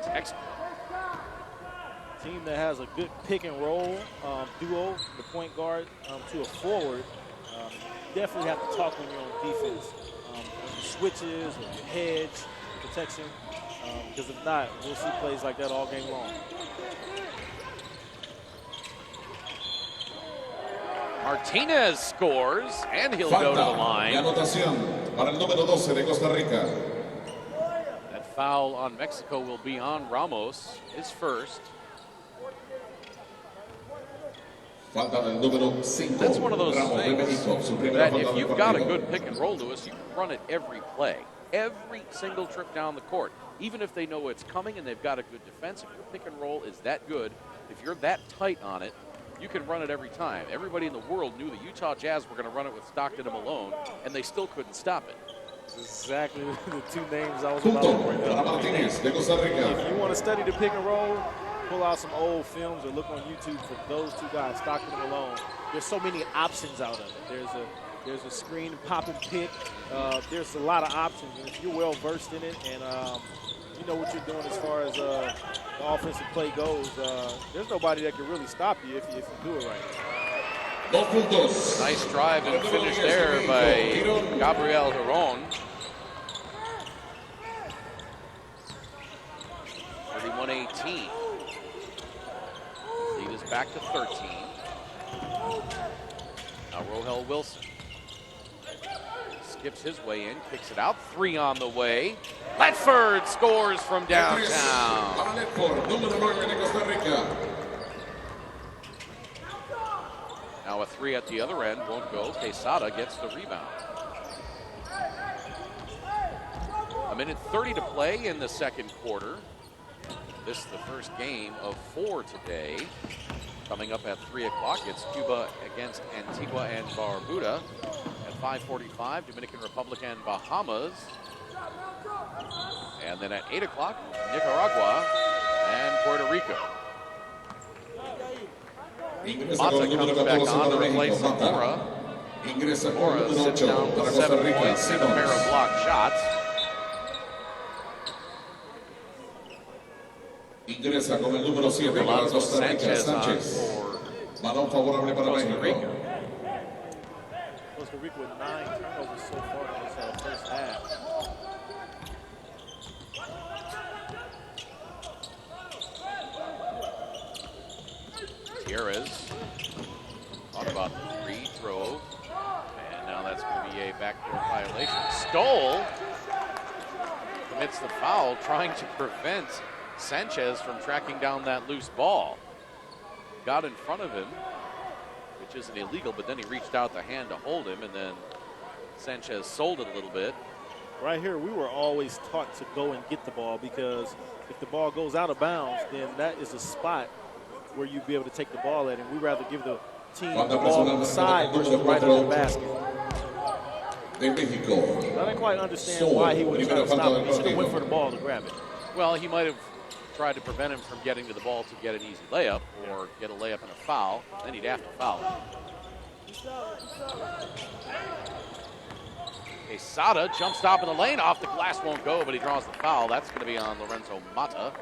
Textbook. Team that has a good pick and roll duo, the point guard to a forward, definitely have to talk when you're on defense. When you switches or your hedge protection, because if not, we'll see plays like that all game long. Martinez scores, and he'll go to the Falta y line. anotación para el número 12 de Costa Rica. That foul on Mexico will be on Ramos, his first. Falta del número 5, That's one of those Ramos de things México. Su primera that falta if del you've got a partido. good pick and roll to us, you can run it every play, every single trip down the court. Even if they know it's coming and they've got a good defense, if your pick and roll is that good, if you're that tight on it, you can run it every time. Everybody in the world knew the Utah Jazz were going to run it with Stockton and Malone, and they still couldn't stop it. Exactly the two names I was about to Punto bring para up. Martínez de Costa Rica. If you want to study the pick and roll, pull out some old films or look on YouTube for those two guys, Stockton and Malone. There's so many options out of it. There's a screen pop and pick. There's a lot of options, and if you're well versed in it and you know what you're doing as far as the offensive play goes, there's nobody that can really stop you if you do it right. Dos puntos. Nice drive Para and el número finish 10 de there México, by Girón. Gabriel Giron. 31-18. Lead is back to 13. Now Rohel Wilson. skips his way in, kicks it out. 3 on the way. Ledford scores from downtown. Para Ledford, número 9 de Costa Rica. Now a 3 at the other end won't go. Quesada gets the rebound. 1:30 to play in the second quarter. This is the first game of 4 today. Coming up at 3 o'clock, it's Cuba against Antigua and Barbuda. At 5:45, Dominican Republic and Bahamas. And then at 8 o'clock, Nicaragua and Puerto Rico. Mata comes back on to replace Zamora. Zamora sits down with 7 points and a pair of blocked shots. Ingresa con el número 7 para Costa Rica, Sánchez. Balón favorable para México. Costa Rica with 9 turnovers so far in this first half. Gutierrez thought about the free throw, and now that's going to be a backdoor violation. Stoll commits the foul, trying to prevent Sanchez from tracking down that loose ball. Got in front of him, which isn't illegal, but then he reached out the hand to hold him, and then Sanchez sold it a little bit. Right here, we were always taught to go and get the ball, because if the ball goes out of bounds, then that is a spot where you'd be able to take the ball at, and we'd rather give the team the ball on the side versus right on the basket. I didn't quite understand why he would try to stop him. He should have went for the ball to grab it. Well, he might have tried to prevent him from getting to the ball to get an easy layup or get a layup and a foul. Then he'd have to foul him. Quesada jump stop in the lane, off the glass, won't go, but he draws the foul. That's going to be on Lorenzo Mata.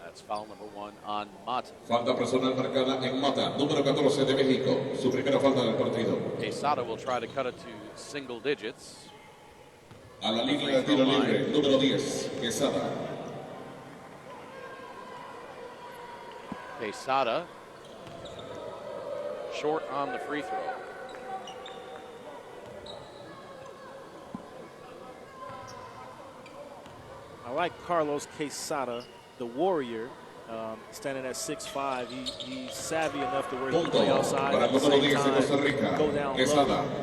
That's foul number 1 on Mata. Falta personal marcada en Mata, número 14 de México. Su primera falta del partido. Quesada will try to cut it to single digits. A la línea de tiro libre, número 10, Quesada. Quesada short on the free throw. I like Carlos Quesada, the warrior, standing at 6'5". He's savvy enough to where he can play outside at the same time, go down low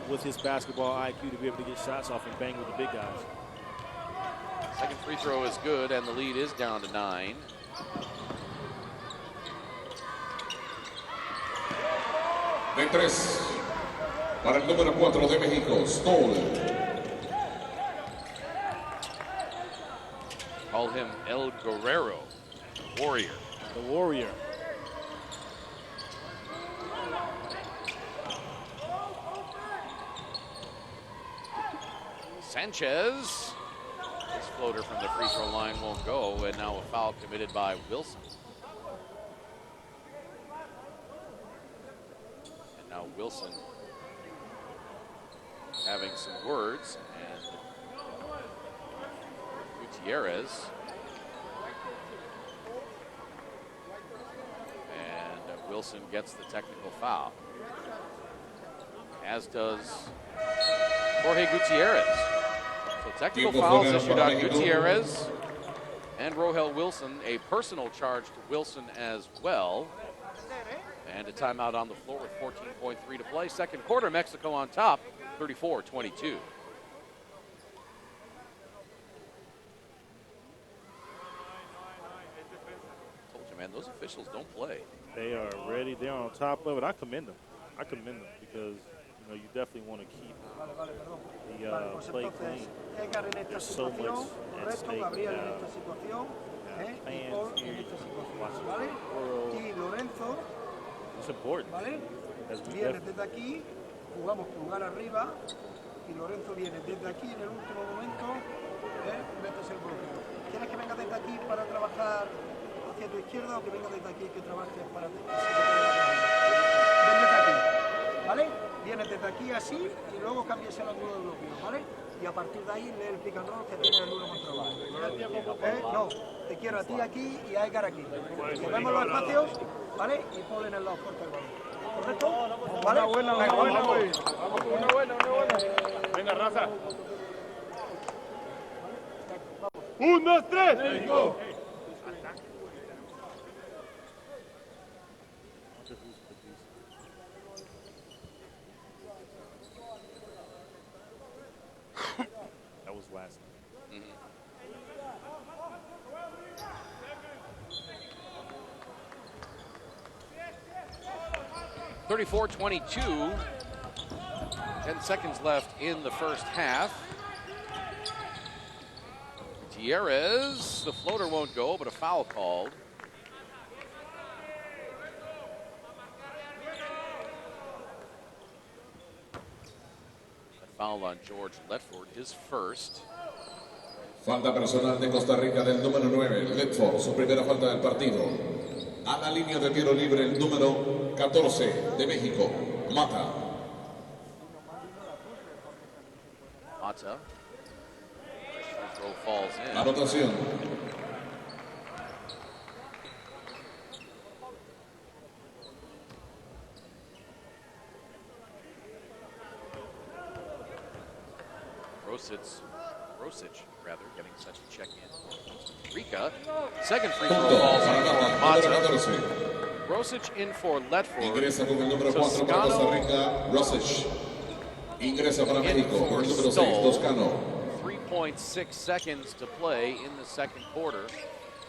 with his basketball IQ to be able to get shots off and bang with the big guys. Second free throw is good, and the lead is down to 9. De 3 para el número 4 de México, Stoll. Call him El Guerrero, warrior. The warrior. Sanchez. His floater from the free throw line won't go, and now a foul committed by Wilson. And now Wilson having some words, and Gutierrez. And Wilson gets the technical foul, as does Jorge Gutierrez. So technical fouls issued on Gutierrez and Rohel Wilson, a personal charge to Wilson as well. And a timeout on the floor with 14.3 to play. Second quarter, Mexico on top, 34-22. Told you, man, those officials don't play. They are ready. They're on top of it. I commend them. Because you definitely want to keep the play clean. There's so much at stake now. Fans here watching the world. It's important. As we Desde aquí, jugamos pulgar arriba y Lorenzo viene desde aquí en el último momento, metes el bloqueo. ¿Quieres que venga desde aquí para trabajar hacia tu izquierda o que venga desde aquí que trabajes para ti? Ven desde aquí, ¿vale? Vienes desde aquí así y luego cambias el ángulo de bloqueo, ¿vale? Y a partir de ahí lee el pick and roll que tiene el 1 contra 1. No, te quiero a ti aquí y a Edgar aquí. Que vemos los espacios, ¿vale? Y Paul en el lado fuerte del balón. ¿correcto? ¿Vale? Venga, raza. 1, 2, 3. México. 34-22. 10 seconds left in the first half. Gutierrez, the floater won't go, but a foul called. A foul on George Letford, his first. Falta personal de Costa Rica del número 9, Ledford, su primera falta del partido. A la línea de tiro libre el número 14 de México, Mata. Mata. Throw falls in. Anotación. Rosic, rather, getting such a check in. Rica, second free throw falls in for Mata. Rosic in for Letford. Ingresa con el número 4 para Costa Rica, Rosic. Ingresa para México con el número 6, Toscano. 3.6 seconds to play in the second quarter.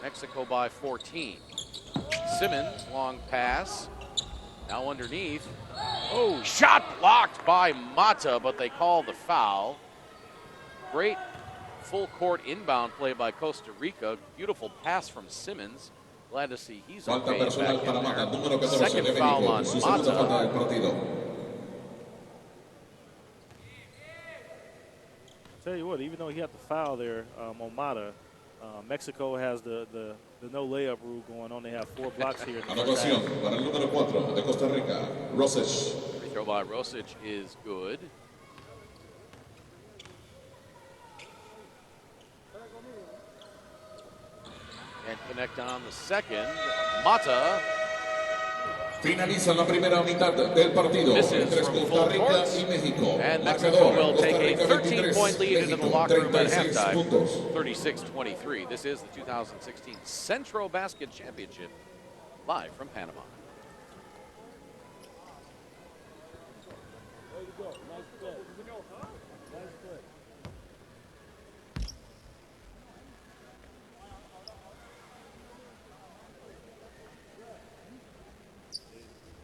Mexico by 14. Simmons, long pass. Now underneath. Oh, shot blocked by Mata, but they call the foul. Great full court inbound play by Costa Rica. Beautiful pass from Simmons. Glad to see he's Falta okay personal back para in Mata, there. número 14 Second de foul México, on su segunda falta Mata. del partido. Tell you what, even though he had the foul there on Mata, Mexico has the no layup rule going on. They have 4 blocks here. In the first Anotación half. para el número 4 de Costa Rica, Rosic. Free throw by Rosic is good. And connect on the second. Mata Finaliza la primera mitad del partido misses entre from Costa full Rica court. y México. And Mexico Marcador, will Costa take a Rica 13-point lead into the México locker room at 36 halftime. puntos. 36-23. This is the 2016 CentroBasket Championship, live from Panama.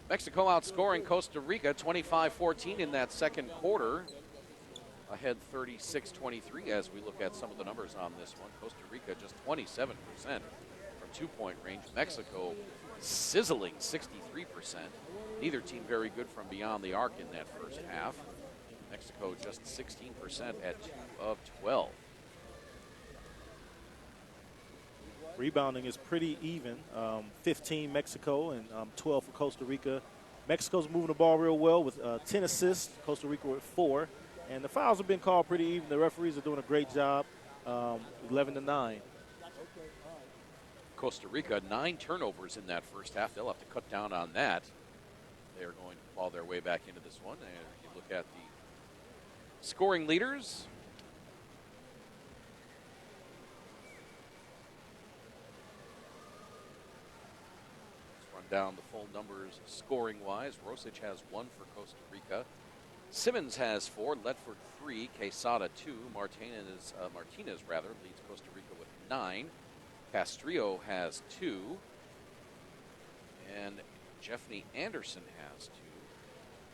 Mexico outscoring Costa Rica 25-14 in that second quarter. Ahead 36-23 as we look at some of the numbers on this one. Costa Rica just 27% from two-point range. Mexico sizzling 63%. Neither team very good from beyond the arc in that first half. Mexico just 16% at 2 of 12. Rebounding is pretty even. 15 Mexico and 12 for Costa Rica. Mexico's moving the ball real well with 10 assists. Costa Rica with 4. And the fouls have been called pretty even. The referees are doing a great job. 11-9. Costa Rica, 9 turnovers in that first half. They'll have to cut down on that. They are going to claw their way back into this one. And if you look at the scoring leaders, down the full numbers scoring-wise. Rosic has 1 for Costa Rica. Simmons has 4, Letford 3, Quesada 2, Martinez leads Costa Rica with 9. Castrillo has 2, and Jeffney Anderson has 2.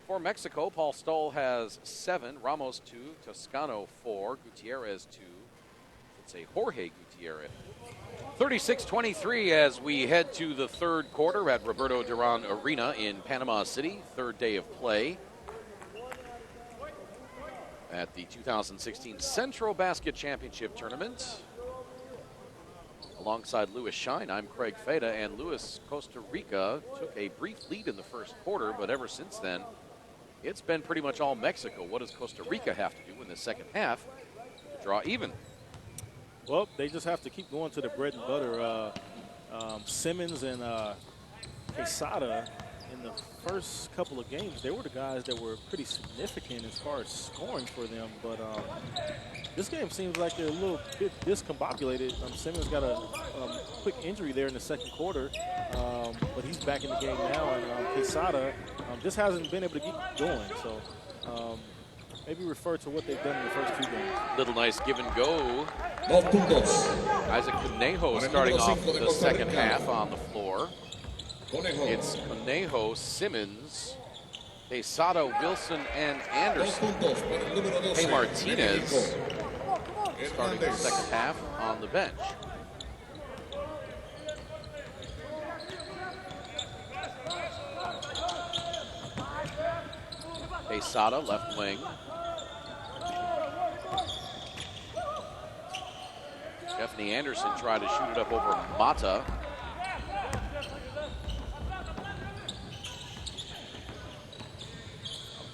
For Mexico, Paul Stoll has 7, Ramos 2, Toscano 4, Gutierrez 2. It's a Jorge Gutierrez. 36-23 as we head to the third quarter at Roberto Duran Arena in Panama City. Third day of play at the 2016 CentroBasket Championship Tournament. Alongside Louis Shine, I'm Craig Feda, and Louis, Costa Rica took a brief lead in the first quarter, but ever since then, it's been pretty much all Mexico. What does Costa Rica have to do in the second half to draw even? Well, they just have to keep going to the bread and butter. Simmons and Quesada in in the first couple of games, they were the guys that were pretty significant as far as scoring for them. But this game seems like they're a little bit discombobulated. Simmons got a quick injury there in the second quarter, but he's back in the game now. And Quesada just hasn't been able to get going. So maybe refer to what they've done in the first 2 games. Little nice give and go. Isaac Conejo starting off the second half on the floor. It's Conejo, Simmons, Quesada, Wilson, and Anderson. Hey Martinez starting the second half on the bench. Quesada, left wing. Stephanie Anderson tried to shoot it up over Mata.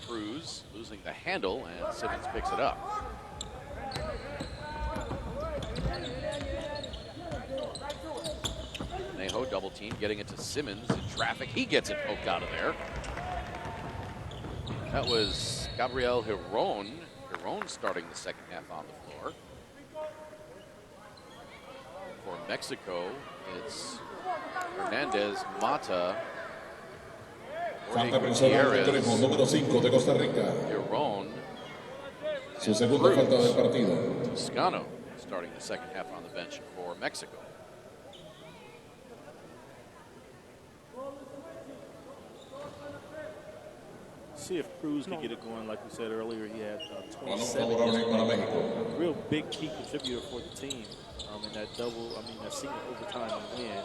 Cruz losing the handle, and Simmons picks it up. Conejo double team, getting it to Simmons in traffic. He gets it poked out of there. That was Gabriel Giron. Giron starting the second half on the floor. For Mexico, it's Hernandez, Mata, Falta personal del Grupo, número 5 de Costa Rica. Giron, Su segunda falta del partido. Toscano starting the second half on the bench for Mexico. See if Cruz can get it going. Like we said earlier, he had Balón 27 favorable para México. real big key contributor for the team in that that single overtime win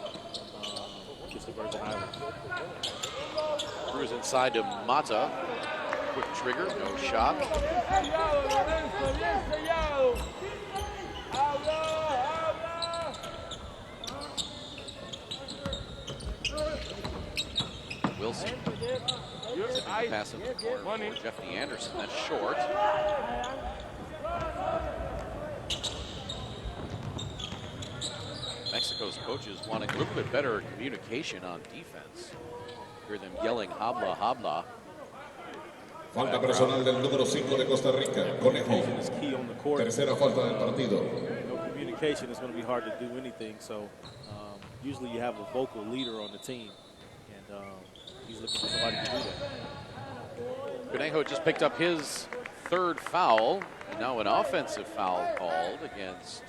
against the Virgin Islands. Cruz inside to Mata. Quick trigger, no shot. Wilson. Pass in the corner for Jeffney Anderson. That's short. Mexico's coaches wanting a little bit better communication on defense. Hear them yelling, habla, habla. Falta personal del número 5 de Costa Rica. Conejo. Is key on the court. Tercera falta del partido. No communication is going to be hard to do anything. So usually you have a vocal leader on the team, and he's looking for somebody to do that. Conejo just picked up his third foul. And now an offensive foul called against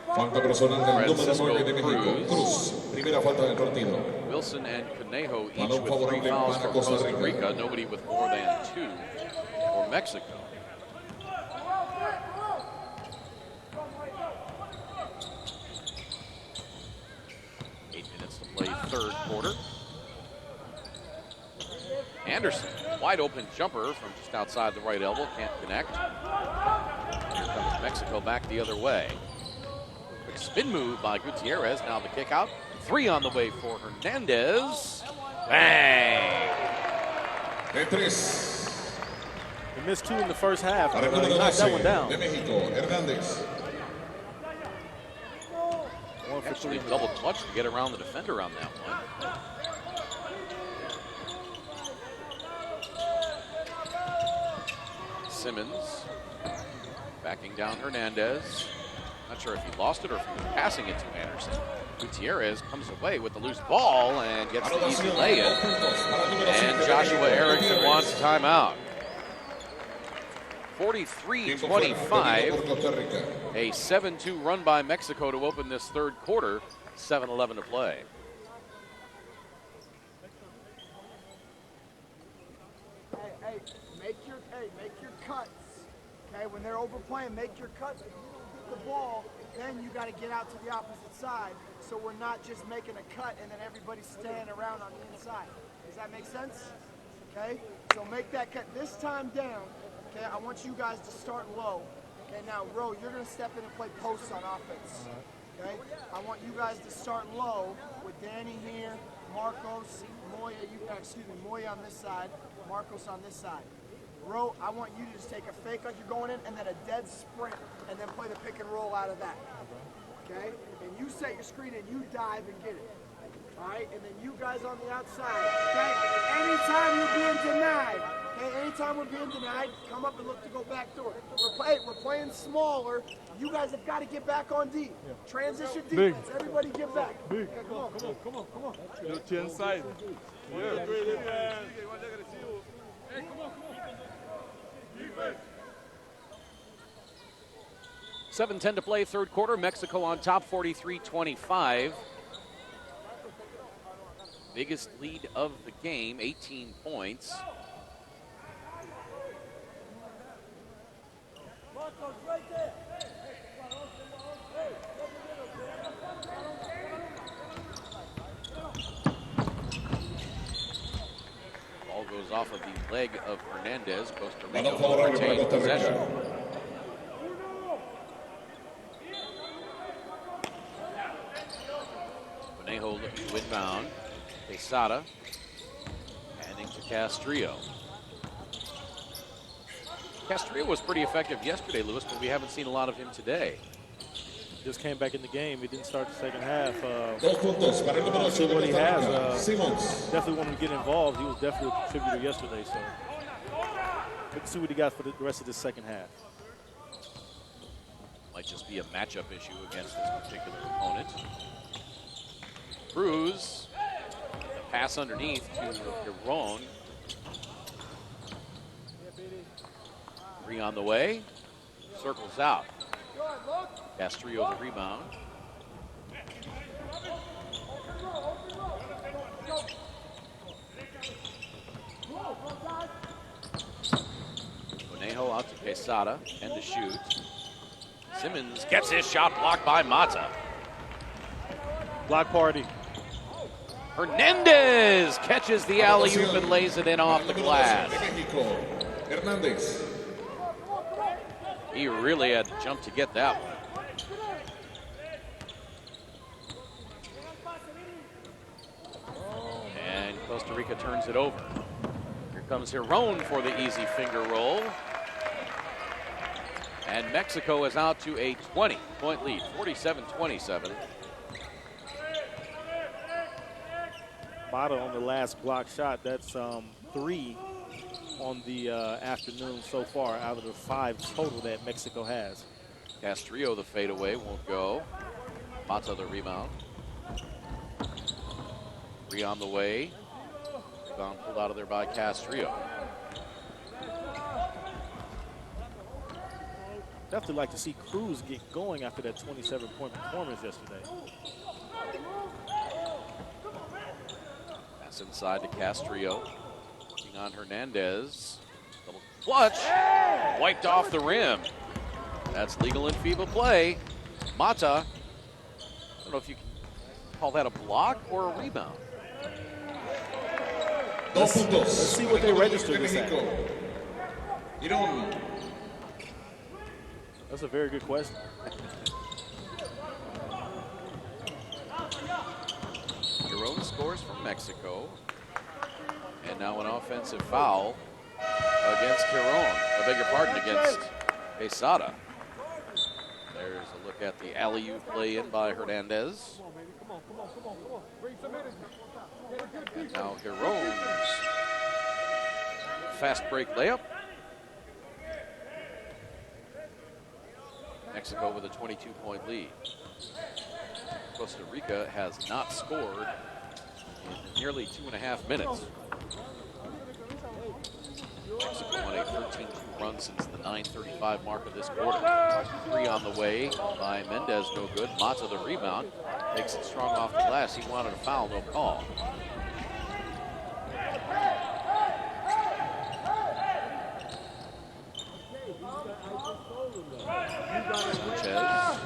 Falta personal del número Francisco 9 de México. Cruz. Cruz. Primera falta del partido. Wilson and Conejo each Balón with 3 favorable fouls para for Costa Costa Rica. Rica. Nobody with more than 2 for Mexico. Eight minutes to play third quarter. Anderson, wide open jumper from just outside the right elbow, can't connect. Here comes Mexico back the other way. Quick spin move by Gutierrez, now the kick out. 3 on the way for Hernandez. Bang! De 3. They missed 2 in the first half. Para el He número knocked that one 12 down. de México. Hernández. Actually double clutch to get around the defender on that one. Simmons backing down Hernandez. Not sure if he lost it or if he was passing it to Anderson. Gutierrez comes away with the loose ball and gets the easy lay-in. And Joshua Erickson wants a timeout. 43-25. A 7-2 run by Mexico to open this third quarter. 7:11 to play. Hey, make your cuts. Okay, when they're overplaying, make your cuts. If you don't get the ball, then you got to get out to the opposite side. So we're not just making a cut and then everybody's standing around on the inside. Does that make sense? Okay, so make that cut this time down. Okay, I want you guys to start low. Okay, now Ro, you're gonna step in and play posts on offense. Okay, I want you guys to start low with Danny here, Marcos, Moya. Moya on this side, Marcos on this side. Ro, I want you to just take a fake like you're going in and then a dead sprint and then play the pick and roll out of that. Okay, and you you set your screen and you dive and get it. All right, and then you guys on the outside. Okay, anytime you're being denied, anytime we're being denied, come up and look to go back door. We're playing smaller. You guys have got to get back on D. Transition defense. Everybody get back. Okay, come on. You're inside. Yeah. 7:10 to play, third quarter. Mexico on top, 43-25. Biggest lead of the game, 18 points. Ball goes off of the leg of Hernandez. Costa Rica will retain possession. Conejo looking to inbound. Quesada handing to Castrillo. Castrillo was pretty effective yesterday, Lewis, but we haven't seen a lot of him today. Just came back in the game. He didn't start the second half. Dos puntos para el número 8 de What he Costa has, Rica, Simmons. definitely wanted to get involved. He was definitely a contributor yesterday, so let's see what he got for the rest of the second half. Might just be a matchup issue against this particular opponent. Cruz, pass underneath to Giron. 3 on the way, circles out. Castrillo the rebound. Conejo out to Quesada and to shoot. Simmons gets his shot blocked by Mata. Block party. Hernandez catches the alley-oop and lays it in off the glass. Hernandez. He really had to jump to get that one. And Costa Rica turns it over. Here comes Giron for the easy finger roll. And Mexico is out to a 20-point lead, 47-27. Mata on the last block shot. That's 3 on the afternoon so far out of the 5 total that Mexico has. Castrillo, the fadeaway, won't go. Mata, the rebound. 3 on the way. Rebound pulled out of there by Castrillo. Definitely like to see Cruz get going after that 27-point performance yesterday. Pass inside to Castrillo. Working on Hernandez. Double clutch. Wiped off the rim. That's legal in FIBA play. Mata. I don't know if you can call that a block or a rebound. Dos puntos. Let's see what they registered this at. Girón. That's a very good question. Giron scores from Mexico. And now an offensive foul against Giron. I beg your pardon, against Quesada. There's a look at the alley-oop play in by Hernandez. And now Giron's fast break layup. Mexico with a 22-point lead. Costa Rica has not scored in nearly 2.5 minutes. Mexico on a 13-2 run since the 9:35 mark of this quarter. 3 on the way by Mendez, no good. Mata the rebound, takes it strong off the glass. He wanted a foul, no call. Sanchez.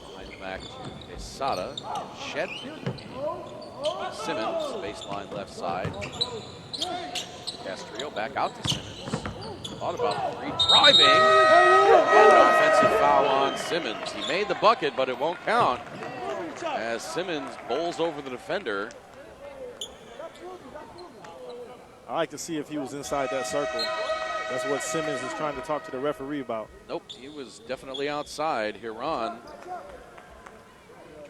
Behind back to Quesada. Shed. Simmons, baseline left side. Castrillo back out to Simmons. Thought about the three. Driving. And an offensive foul on Simmons. He made the bucket, but it won't count as Simmons bowls over the defender. I like to see if he was inside that circle. That's what Simmons is trying to talk to the referee about. Nope, he was definitely outside. Giron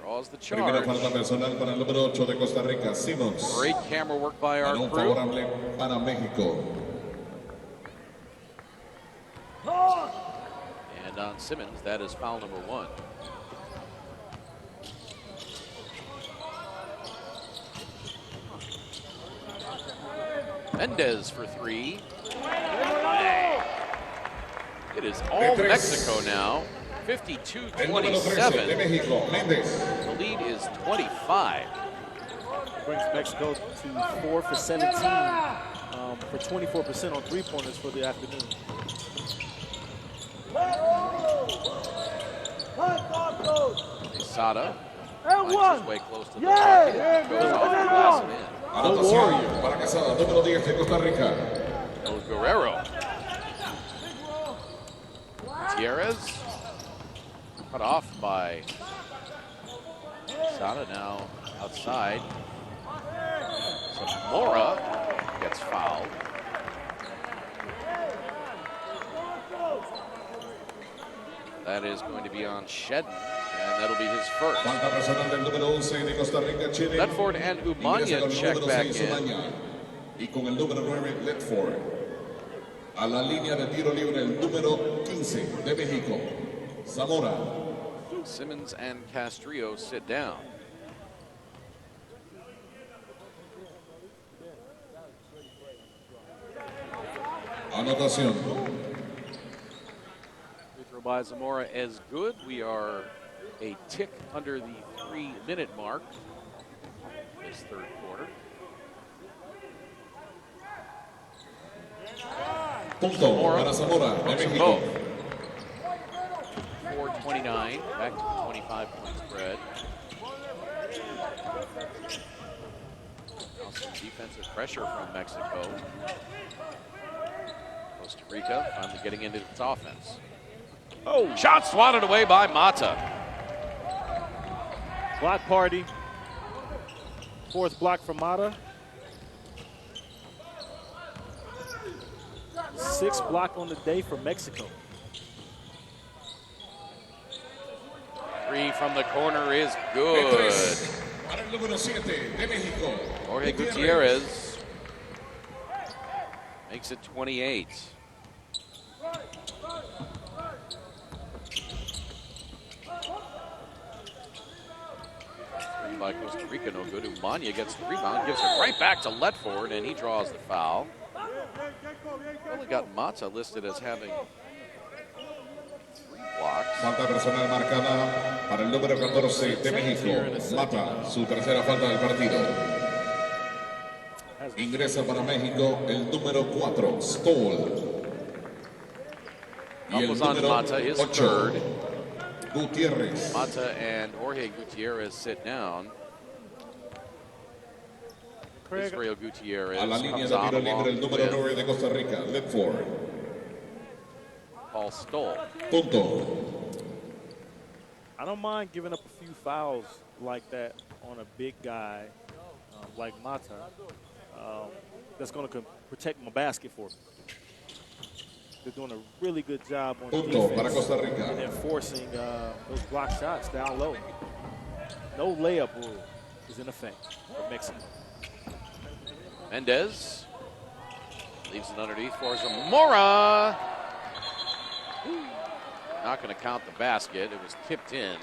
Draws the Primera charge. falta personal para el número 8 de Costa Rica, Simmons. Great camera work by our Balón crew. favorable para México. And on Simmons, that is foul number 1. Mendez for 3. It is all Mexico now. El número 13 de 52-27. México, Méndez. The lead is 25. Brings Mexico to 4 for 17 for 24% on three-pointers for the afternoon. Quesada finds his way close to the bucket. Goes off the glass and in. Anotación para Quesada, número 10 de Costa Rica. El Guerrero. Gutierrez. Cut off by Quesada, now outside. Zamora gets fouled. That is going to be on Shedden, and that'll be his first. Falta personal del número 11 de Costa Rica, Chile. Ledford and Ingresa Umania con el check número back 6, in. Umania. Y con el número 9, Ledford. A la línea de tiro libre, el número 15 de México, Zamora. Simmons and Castrillo sit down. Anotación. Free throw by Zamora is good. We are a tick under the 3-minute mark this third quarter. Punto para Zamora de México. 4:29, back to the 25-point spread. Now some defensive pressure from Mexico. Costa Rica finally getting into its offense. Oh, shot swatted away by Mata. Block party. 4th block for Mata. 6th block on the day for Mexico. 3 from the corner is good. Para el número 7 de México, Jorge Gutierrez makes it 28. Three by Costa Rica, no good. Umania gets the rebound, gives it right back to Ledford, and he draws the foul. Only got Mata listed as having 3 blocks. Falta personal marcada para el número 14 de México, Mata, su tercera falta del partido. Ingresa para México el número 4, Stoll. Y el Vamos on número Mata, his 8, third. Gutierrez. Mata and Jorge Gutierrez sit down. Israel Gutierrez A la línea comes de on tiro libre el along número with 9 de Costa Rica, Ledford. Paul Stoll. Punto. I don't mind giving up a few fouls like that on a big guy like Mata. That's going to protect my basket for me. They're doing a really good job on Punto para defense Costa Rica. and enforcing those block shots down low. No layup rule is in effect for Mexico. Mendez leaves it underneath for Zamora. Not going to count the basket. It was tipped in.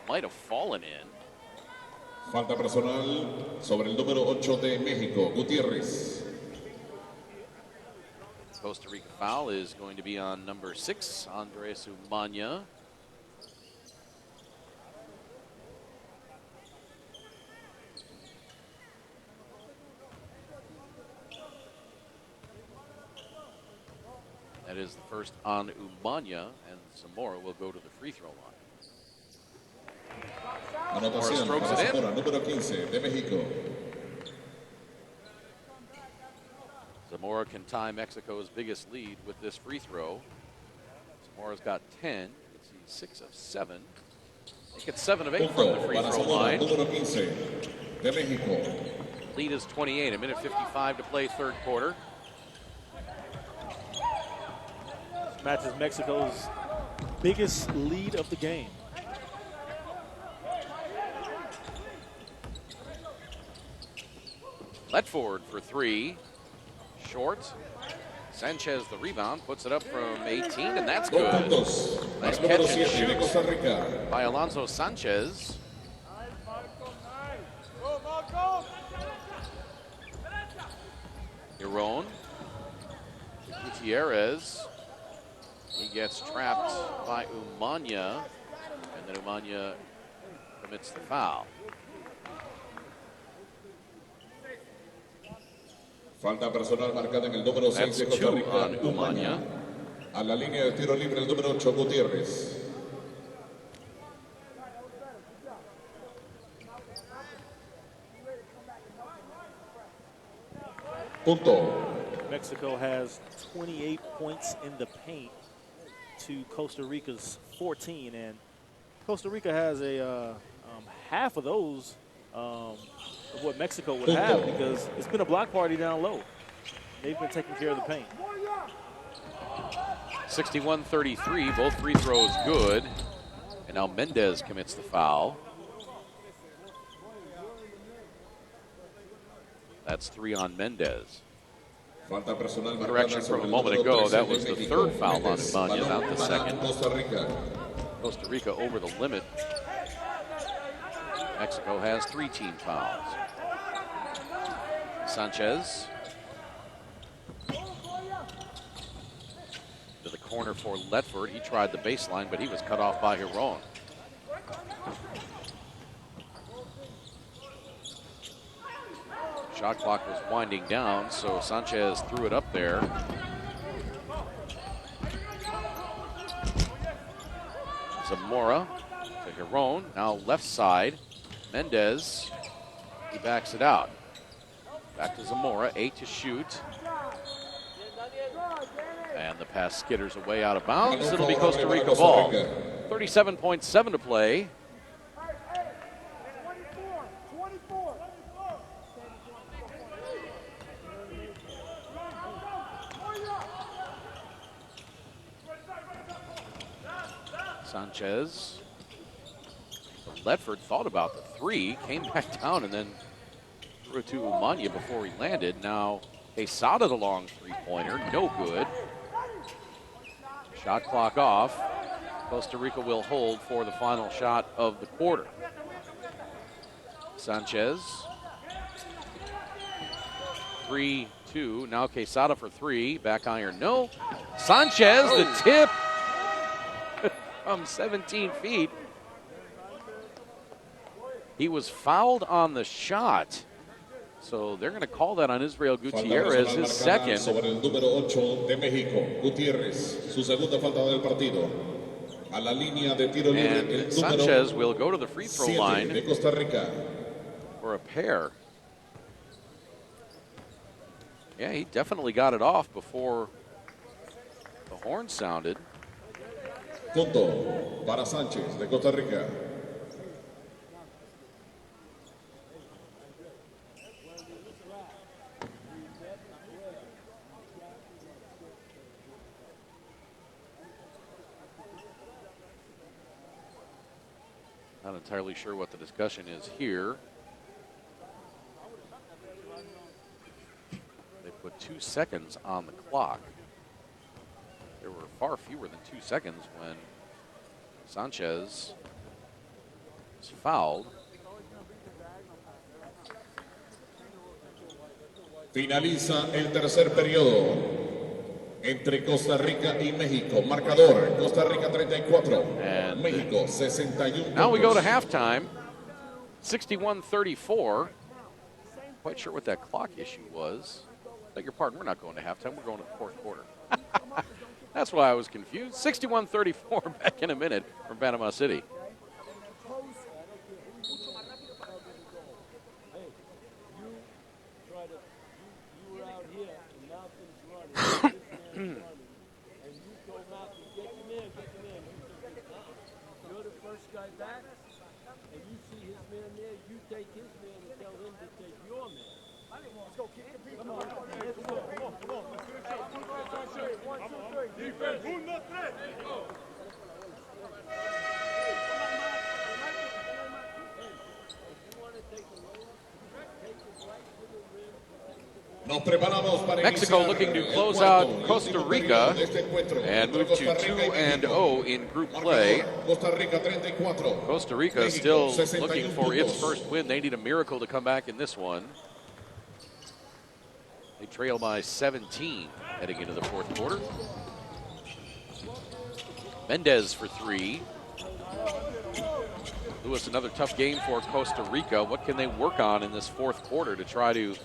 Might have fallen in. Falta personal sobre el número 8 de México, Gutierrez. Costa Rica foul is going to be on number 6, Andres Umania. That is the first on Umania, and Zamora will go to the free throw line. Anotación strokes para it in. Zamora, número 15 de México. Zamora can tie Mexico's biggest lead with this free throw. Zamora's got 10. Let's see, 6 of 7. He gets 7 of 8 from the Punto free para throw Zamora, line. número 15 de México. Lead is 28, a minute 55 to play third quarter. This matches Mexico's biggest lead of the game. Letford for three. Short. Sanchez the rebound, puts it up from 18, and that's Dos good. puntos. Nice Para el número catch and 7 de Costa Rica. shoot by Alonso Sanchez. Iron. Gutierrez. He gets trapped by Umanya, and then Umanya commits the foul. Falta personal marcada en el número 6 de That's Costa two Rica. on Umanya. A la línea de tiro libre el número 8, Gutiérrez. Punto. Mexico has 28 points in the paint to Costa Rica's 14, and Costa Rica has a half of those of what Mexico would have, because it's been a block party down low. They've been taking care of the paint. 61-33, both free throws good. And now Mendez commits the foul. That's three on Mendez. Correction from a moment ago, that was the third foul on Umanya, not the second. Costa Rica over the limit. Mexico has three team fouls. Sanchez. To the corner for Letford. He tried the baseline, but he was cut off by Hiron. Shot clock was winding down, so Sanchez threw it up there. Zamora to Hiron, now left side. Mendez, he backs it out. Back to Zamora, 8 to shoot. And the pass skitters away out of bounds. It'll be Costa Rica ball. 37.7 to play. Sanchez. Letford thought about the three, came back down, and then threw it to Umanya before he landed. Now, Quesada the long three-pointer, no good. Shot clock off. Costa Rica will hold for the final shot of the quarter. Sanchez. 3-2. Now Quesada for three. Back iron, no. Sanchez, the tip from 17 feet. He was fouled on the shot. So they're going to call that on Israel Gutierrez, his second. Sobre el número 8 de México, Gutiérrez, su segunda falta del partido. A la línea de tiro libre, el And Sanchez will go to the free throw line de Costa Rica. for a pair. Yeah, he definitely got it off before the horn sounded. Punto para Sánchez de Costa Rica. Not entirely sure what the discussion is here. They put 2 seconds on the clock. There were far fewer than 2 seconds when Sanchez was fouled. Finaliza el tercer periodo entre Costa Rica y México. Marcador, Costa Rica 34, And México 61. Now we go to halftime. 61-34. Quite sure what that clock issue was. Beg your pardon, we're not going to halftime. We're going to the fourth quarter. That's why I was confused. 61-34, back in a minute from Panama City. Back, and you see his man there, you take his man and tell him to take your man. Let's go, keep come on. Let's go. Come on. One, two, three. Defense. Uno, tres. Go. If you want to take the low, take it right to the rim. Mexico looking to close out Costa Rica and move to 2-0 in group play. Costa Rica still looking for its first win. They need a miracle to come back in this one. They trail by 17 heading into the fourth quarter. Mendez for three. Lewis, another tough game for Costa Rica. What can they work on in this fourth quarter to try to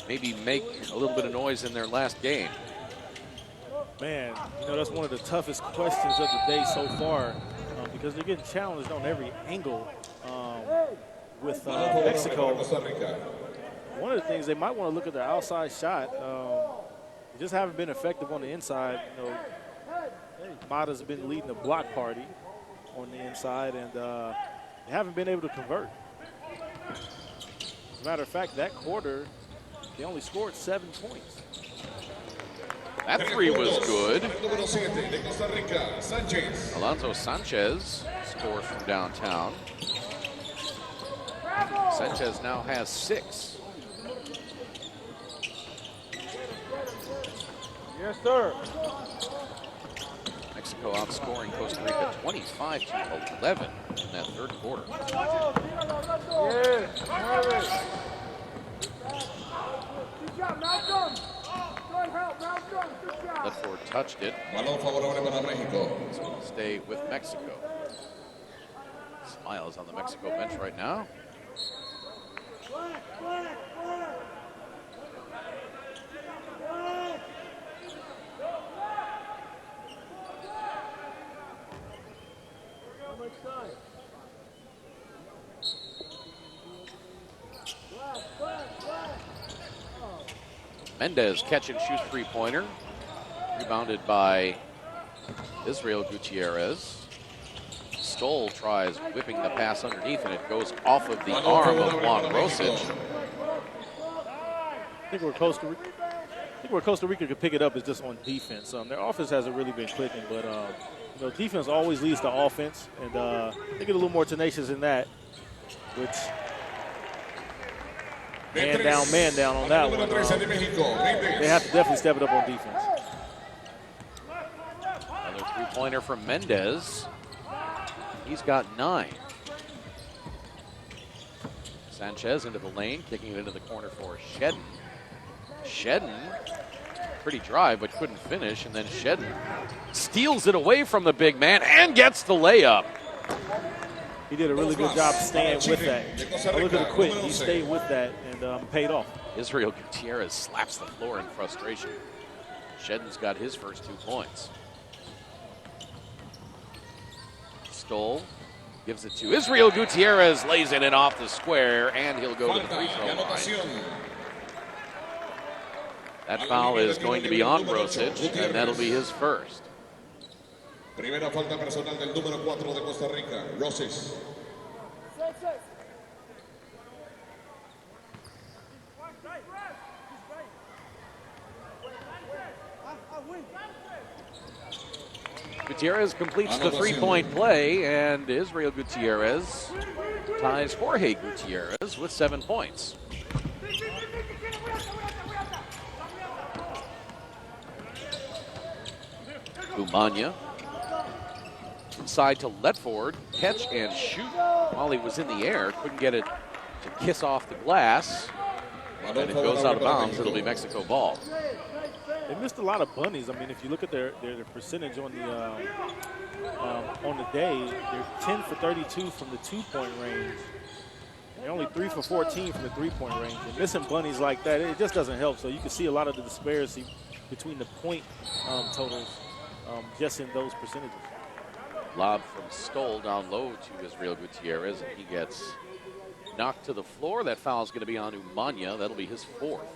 maybe make a little bit of noise in their last game? Man, you know, that's one of the toughest questions of the day so far because they're getting challenged on every angle with Mexico. One of the things, they might want to look at their outside shot. They just haven't been effective on the inside. You know, Mata's been leading the block party on the inside, and they haven't been able to convert. As a matter of fact, that quarter, they only scored 7 points. That three was good. Alonso Sanchez scores from downtown. Sanchez now has 6. Yes, sir. Mexico outscoring Costa Rica 25-11 in that third quarter. Ledford touched it. It's going to stay with Mexico. Smiles on the Mexico bench right now. Mendez catch and shoot three-pointer. Rebounded by Israel Gutierrez. Stoll tries whipping the pass underneath, and it goes off of the arm of Juan Rosic. I think where Costa Rica could pick it up is just on defense. Their offense hasn't really been clicking, but you know, defense always leads to offense, and they get a little more tenacious in that, which man down on that one. They have to definitely step it up on defense. Another three-pointer from Mendez. He's got 9. Sanchez into the lane, kicking it into the corner for Shedden. Shedden, pretty drive, but couldn't finish, and then Shedden steals it away from the big man and gets the layup. He did a really good job staying with that. Look at the quit. He stayed with that and paid off. Israel Gutierrez slaps the floor in frustration. Shedden's got his first 2 points. Stoll gives it to Israel Gutierrez, lays it in off the square, and he'll go to the free throw line. That foul is going to be on Rosic, and that'll be his first. Primera falta personal del número 4 de Costa Rica, Rosic. Gutierrez completes the three-point play, and Israel Gutierrez ties Jorge Gutierrez with 7 points. Umanya inside to Ledford, catch and shoot while he was in the air. Couldn't get it to kiss off the glass, and it goes out of bounds. It'll be Mexico ball. They missed a lot of bunnies. I mean, if you look at their percentage on the day, they're 10 for 32 from the 2-point range. They're only 3 for 14 from the 3-point range. And missing bunnies like that, it just doesn't help. So you can see a lot of the disparity between the point totals just in those percentages. Lob from Stoll down low to Israel Gutierrez, and he gets knocked to the floor. That foul is going to be on Umanya. That'll be his 4th.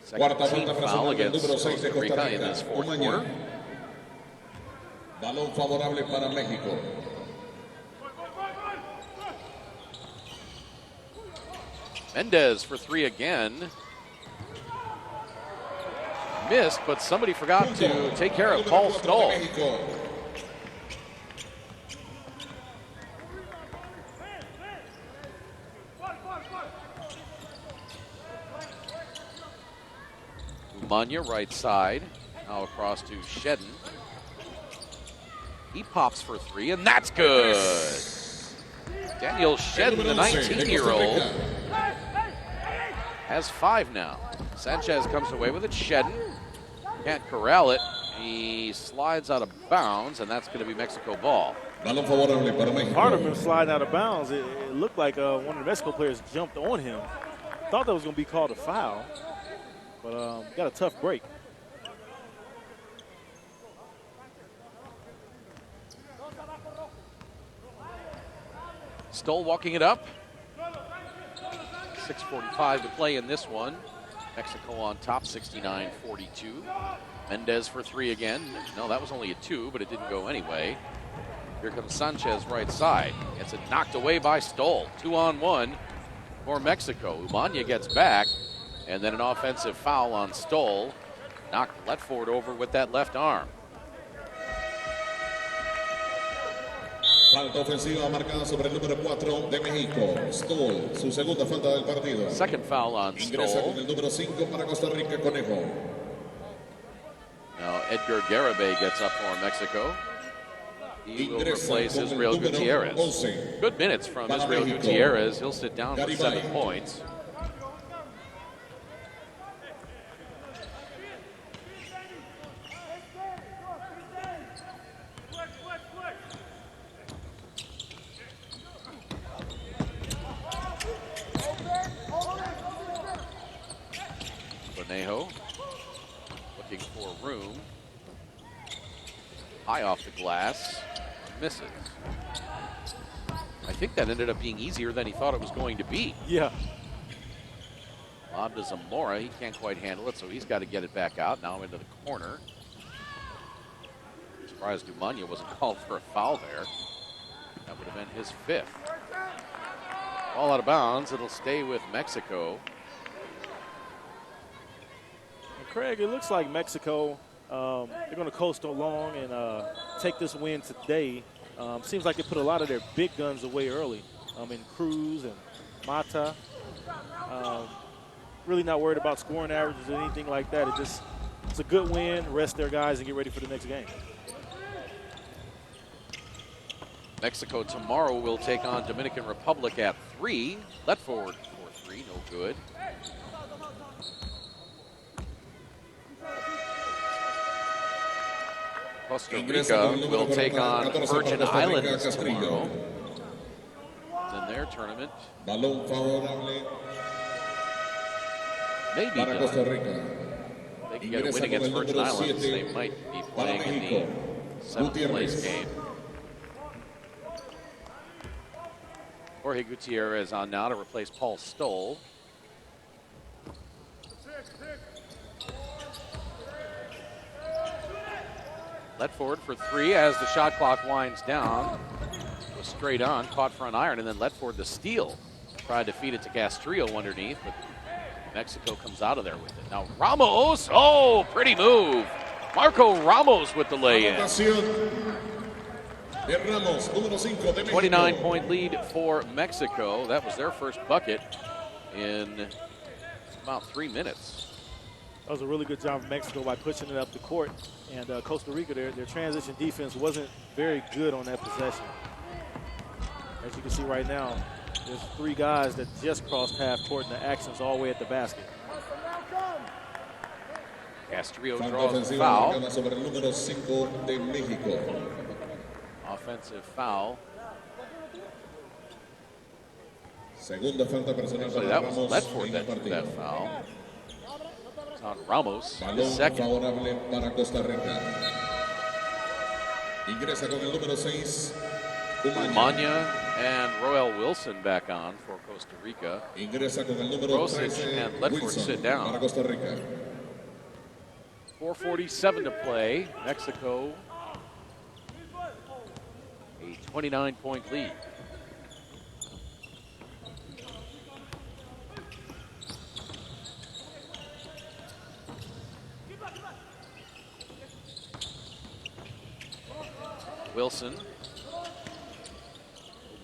Second team foul against Costa Rica in this fourth quarter. Balón favorable para México. Mendez for 3 again. Missed, but somebody forgot to take care of Paul Stoll. Umanya, right side. Now across to Shedden. He pops for three, and that's good. Daniel Shedden, the 19-year-old, has 5 now. Sanchez comes away with it. Shedden can't corral it. He slides out of bounds, and that's going to be Mexico ball. Part of him sliding out of bounds. It looked like one of the Mexico players jumped on him. Thought that was going to be called a foul, but got a tough break. Stoll walking it up. 6:45 to play in this one. Mexico on top, 69-42. Mendez for 3 again. No, that was only a 2, but it didn't go anyway. Here comes Sanchez right side. Gets it knocked away by Stoll. 2-on-1 for Mexico. Umanya gets back, and then an offensive foul on Stoll. Knocked Letford over with that left arm. Falta ofensiva marcada sobre el número 4 de México. Stoll, su segunda falta del partido. Second foul on Ingresa Stoll. con el número 5 para Costa Rica, Conejo. Now Edgar Garibay gets up for Mexico. He will replace Israel Gutierrez. Good minutes from Israel Gutierrez. He'll sit down for 7 points. Bonejo looking for room. High off the glass. Misses. I think that ended up being easier than he thought it was going to be. Yeah. Lob to Zamora. He can't quite handle it, so he's got to get it back out. Now into the corner. Surprised Umanya wasn't called for a foul there. That would have been his 5th. Ball out of bounds. It'll stay with Mexico. Craig, it looks like Mexico, they're going to coast along and take this win today. Seems like they put a lot of their big guns away early in Cruz and Mata. Really not worried about scoring averages or anything like that. It's a good win, rest their guys, and get ready for the next game. Mexico tomorrow will take on Dominican Republic at 3. Letford for 3, no good. Costa Rica will take on Virgin Islands tomorrow in their tournament. Balón favorable Maybe para Costa done. Rica. They can get a win against Virgin Islands. They might be playing in the 7th place game. Jorge Gutierrez on now to replace Paul Stoll. Letford for 3 as the shot clock winds down. Was straight on, caught front iron, and then Letford the steal. Tried to feed it to Castrillo underneath, but Mexico comes out of there with it. Now Ramos, oh, pretty move. Marco Ramos with the lay-in. 29-point lead for Mexico. That was their first bucket in about 3 minutes. That was a really good job of Mexico by pushing it up the court. And Costa Rica, their transition defense wasn't very good on that possession. As you can see right now, there's 3 guys that just crossed half court, and the action's all the way at the basket. Castrillo draws the foul. Offensive foul. Segunda falta personal Actually, para that was Ramos Letford en that el took partido. that foul. It's on Ramos, his Balón second. favorable para Costa Rica. Ingresa con el número 6, Umanya and Roel Wilson back on for Costa Rica. Ingresa con el número Rosic 13, and Ledford Wilson sit down. para Costa Rica. 4:47 to play. Mexico, a 29-point lead. Wilson.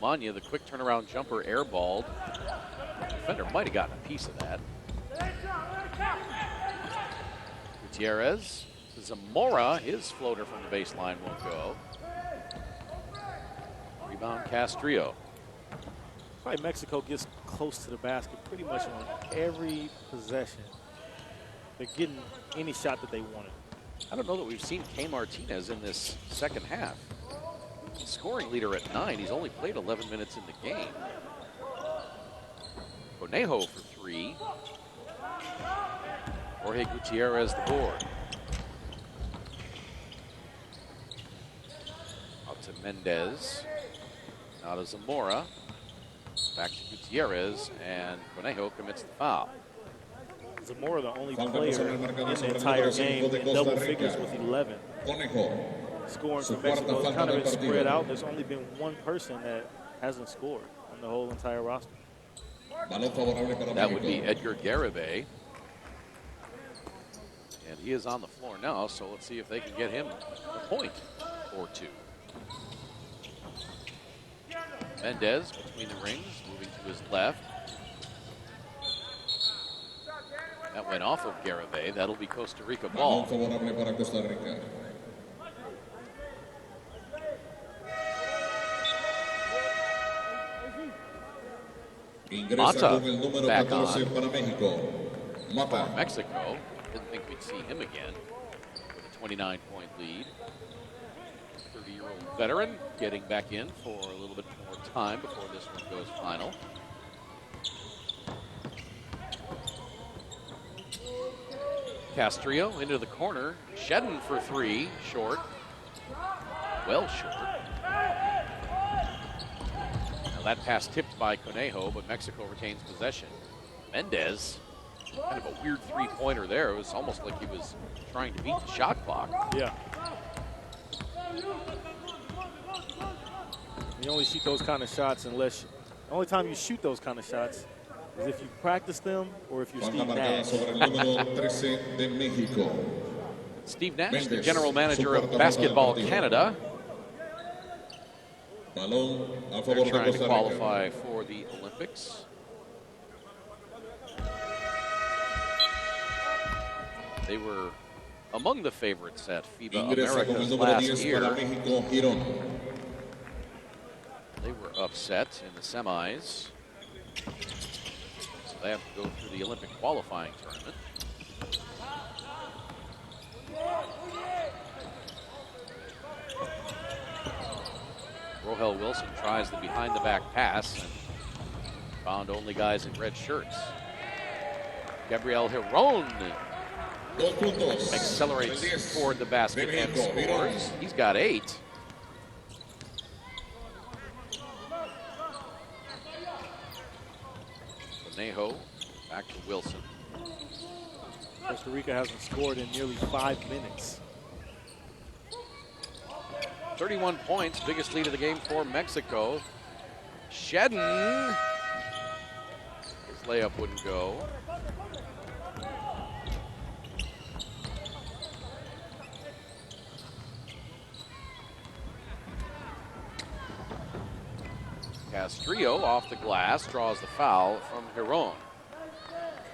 Umanya, the quick turnaround jumper, airballed. Defender might have gotten a piece of that. Gutierrez. Zamora, his floater from the baseline won't go. Rebound Castrillo. Probably Mexico gets close to the basket pretty much on every possession. They're getting any shot that they wanted. I don't know that we've seen K. Martinez in this second half. Scoring leader at 9. He's only played 11 minutes in the game. Conejo for 3. Jorge Gutierrez the board. Out to Mendez. Now to Zamora. Back to Gutierrez, and Conejo commits the foul. Zamora, the only player in the entire game in double figures with 11. Scoring for Mexico. It's kind of been spread out. There's only been one person that hasn't scored on the whole entire roster. That would be Edgar Garibay. And he is on the floor now, so let's see if they can get him a point or two. Mendez between the rings, moving to his left. That went off of Garibay. That'll be Costa Rica ball. Mata back on for Mexico. Didn't think we'd see him again with a 29-point lead. 30-year-old veteran getting back in for a little bit more time before this one goes final. Castrillo into the corner. Shedden for 3, short. Well short. Now that pass tipped by Conejo, but Mexico retains possession. Mendez, kind of a weird three-pointer there. It was almost like he was trying to beat the shot clock. Yeah. You only shoot those kind of shots unless, the only time you shoot those kind of shots is if you practice them or if you're Steve Nash. Steve Nash, the general manager of Basketball Canada. They're trying to qualify for the Olympics. They were among the favorites at FIBA Americas last year. They were upset in the semis. So they have to go through the Olympic qualifying tournament. Rohel Wilson tries the behind-the-back pass and found only guys in red shirts. Gabriel Giron accelerates toward the basket and scores. He's got 8. Conejo back to Wilson. Costa Rica hasn't scored in nearly 5 minutes. 31 points, biggest lead of the game for Mexico. Shedden. His layup wouldn't go. Castrillo off the glass, draws the foul from Giron.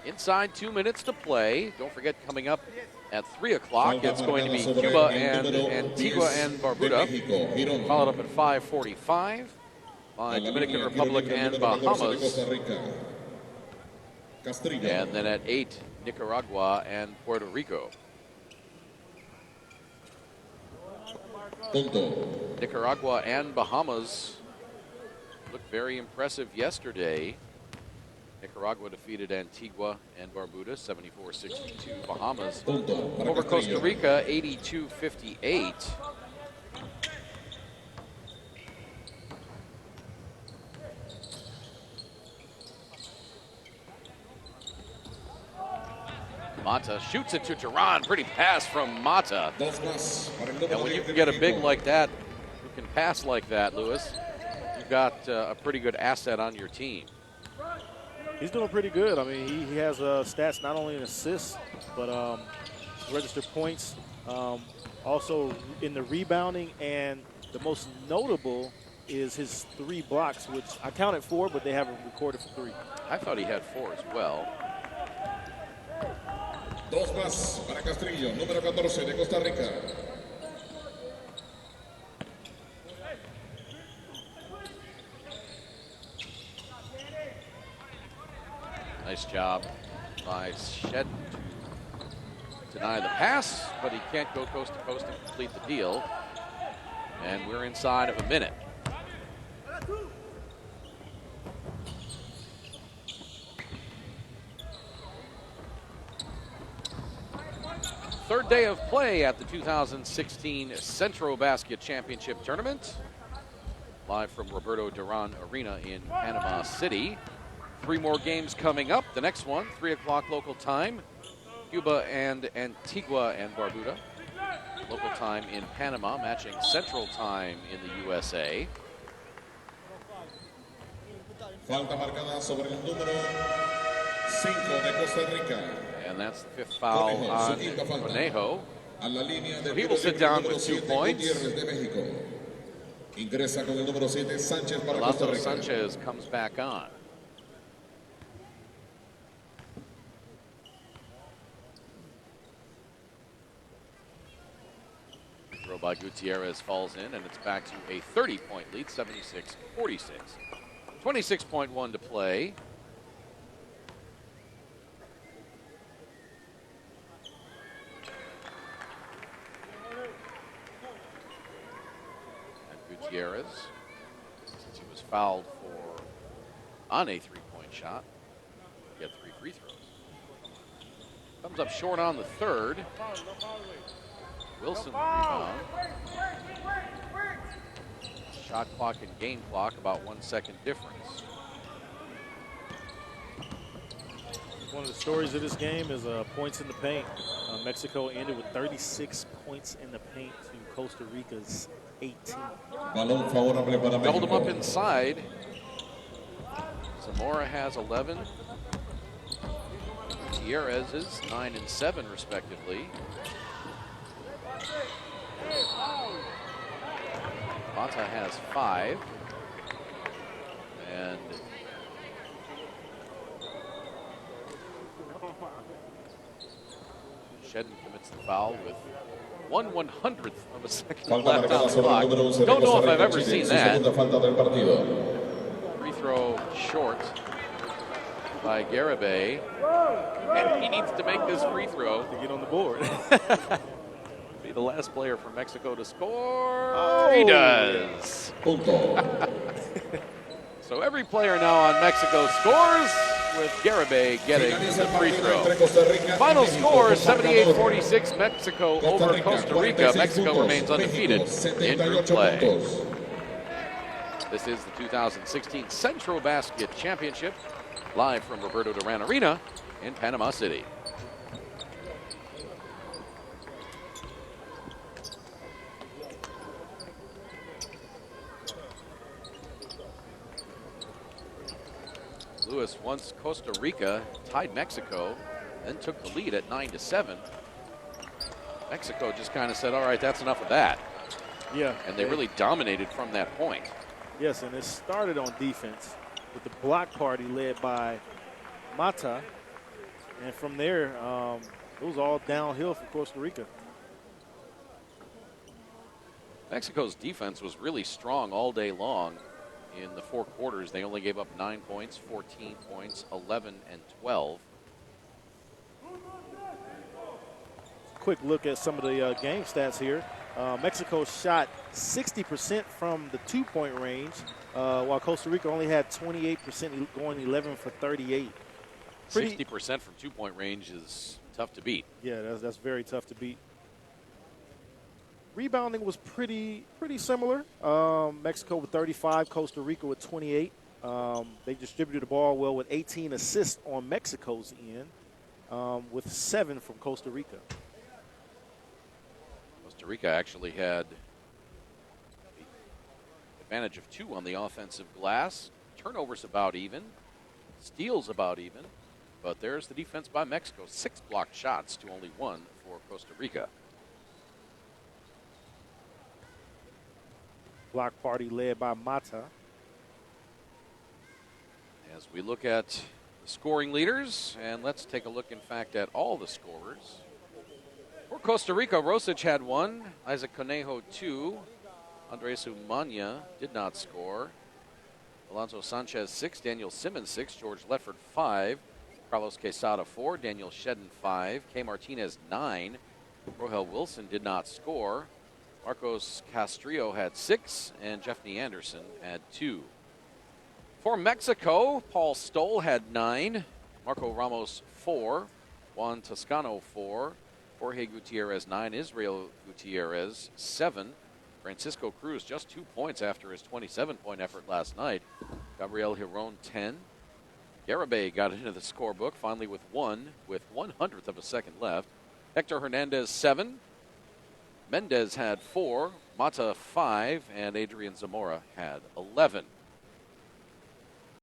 Inside 2 minutes to play. Don't forget, coming up at 3 o'clock, it's going to be Cuba and Antigua and Barbuda. Followed up at 5:45 by Dominican Republic and Bahamas. And then at 8, Nicaragua and Puerto Rico. Nicaragua and Bahamas looked very impressive yesterday. Nicaragua defeated Antigua and Barbuda 74-62. Bahamas over Costa Rica 82-58. Mata shoots it to Duran. Pretty pass from Mata. And when you can get a big like that, who can pass like that, Lewis, you've got a pretty good asset on your team. He's doing pretty good. I mean, he has stats not only in assists, but registered points, also in the rebounding, and the most notable is his 3 blocks, which I counted 4, but they haven't recorded for 3. I thought he had 4 as well. Dos más para Castrillo, número 14 de Costa Rica. Nice job by Shed to deny the pass, but he can't go coast to coast and complete the deal. And we're inside of a minute. Third day of play at the 2016 CentroBasket Championship Tournament. Live from Roberto Duran Arena in Panama City. 3 more games coming up. The next one, 3 o'clock local time. Cuba and Antigua and Barbuda. Local time in Panama, matching Central Time in the USA. Falta marcada sobre el número 5 de Costa Rica. And that's the 5th foul on Conejo. So he will sit down with 2 points. Ingresa con el número 7 Sánchez para Costa Orlando Rica. Sanchez comes back on. Throw by Gutierrez falls in, and it's back to a 30-point lead, 76-46. 26.1 to play. And Gutierrez, since he was fouled on a 3-point shot, get 3 free throws. Comes up short on the 3rd. Wilson rebound. Shot clock and game clock, about 1 second difference. One of the stories of this game is points in the paint. Mexico ended with 36 points in the paint to Costa Rica's 18. Balón favorable para México. Doubled him up inside. Zamora has 11. Gutierrez is 9 and 7 respectively. Mata has 5. And Shedden commits the foul with 1/100th of a second Falta left on marcada the sobre clock. el número 11 de Don't know Costa if I've Rica, ever Chile. seen Su that. segunda falta del partido. Free throw short by Garibay. And he needs to make this free throw To get on the board. be the last player from Mexico to score. Oh, he does. Punto. So every player now on Mexico scores, with Garibay getting the free throw. Final score, 78-46, Mexico over Costa Rica. Mexico remains undefeated in group play. This is the 2016 CentroBasket Championship, live from Roberto Duran Arena in Panama City. Lewis, once Costa Rica tied Mexico, then took the lead at 9-7. Mexico just kind of said, all right, that's enough of that. Yeah. And they really dominated from that point. Yes, and it started on defense with the block party led by Mata. And from there, it was all downhill for Costa Rica. Mexico's defense was really strong all day long. In the 4 quarters, they only gave up 9 points, 14 points, 11, and 12. Quick look at some of the game stats here. Mexico shot 60% from the 2-point range, while Costa Rica only had 28%, going 11 for 38. 60% from 2-point range is tough to beat. Yeah, that's very tough to beat. Rebounding was pretty similar. Mexico with 35, Costa Rica with 28. They distributed the ball well with 18 assists on Mexico's end, with 7 from Costa Rica. Costa Rica actually had the advantage of 2 on the offensive glass. Turnovers about even. Steals about even. But there's the defense by Mexico. 6 blocked shots to only 1 for Costa Rica. Block party led by Mata. As we look at the scoring leaders. And let's take a look, in fact, at all the scorers. For Costa Rica, Rosic had 1, Isaac Conejo 2, Andres Umania did not score, Alonso Sanchez 6, Daniel Simmons 6, George Ledford 5, Carlos Quesada 4, Daniel Shedden 5, K. Martinez 9, Rohel Wilson did not score, Marcos Castrillo had 6, and Jeffney Anderson had 2. For Mexico, Paul Stoll had 9, Marco Ramos 4, Juan Toscano 4, Jorge Gutierrez 9, Israel Gutierrez 7, Francisco Cruz just 2 points after his 27-point effort last night, Gabriel Giron 10, Garibay got into the scorebook finally with 1 with 1/100th of a second left, Hector Hernandez 7, Mendez had 4, Mata 5, and Adrian Zamora had 11.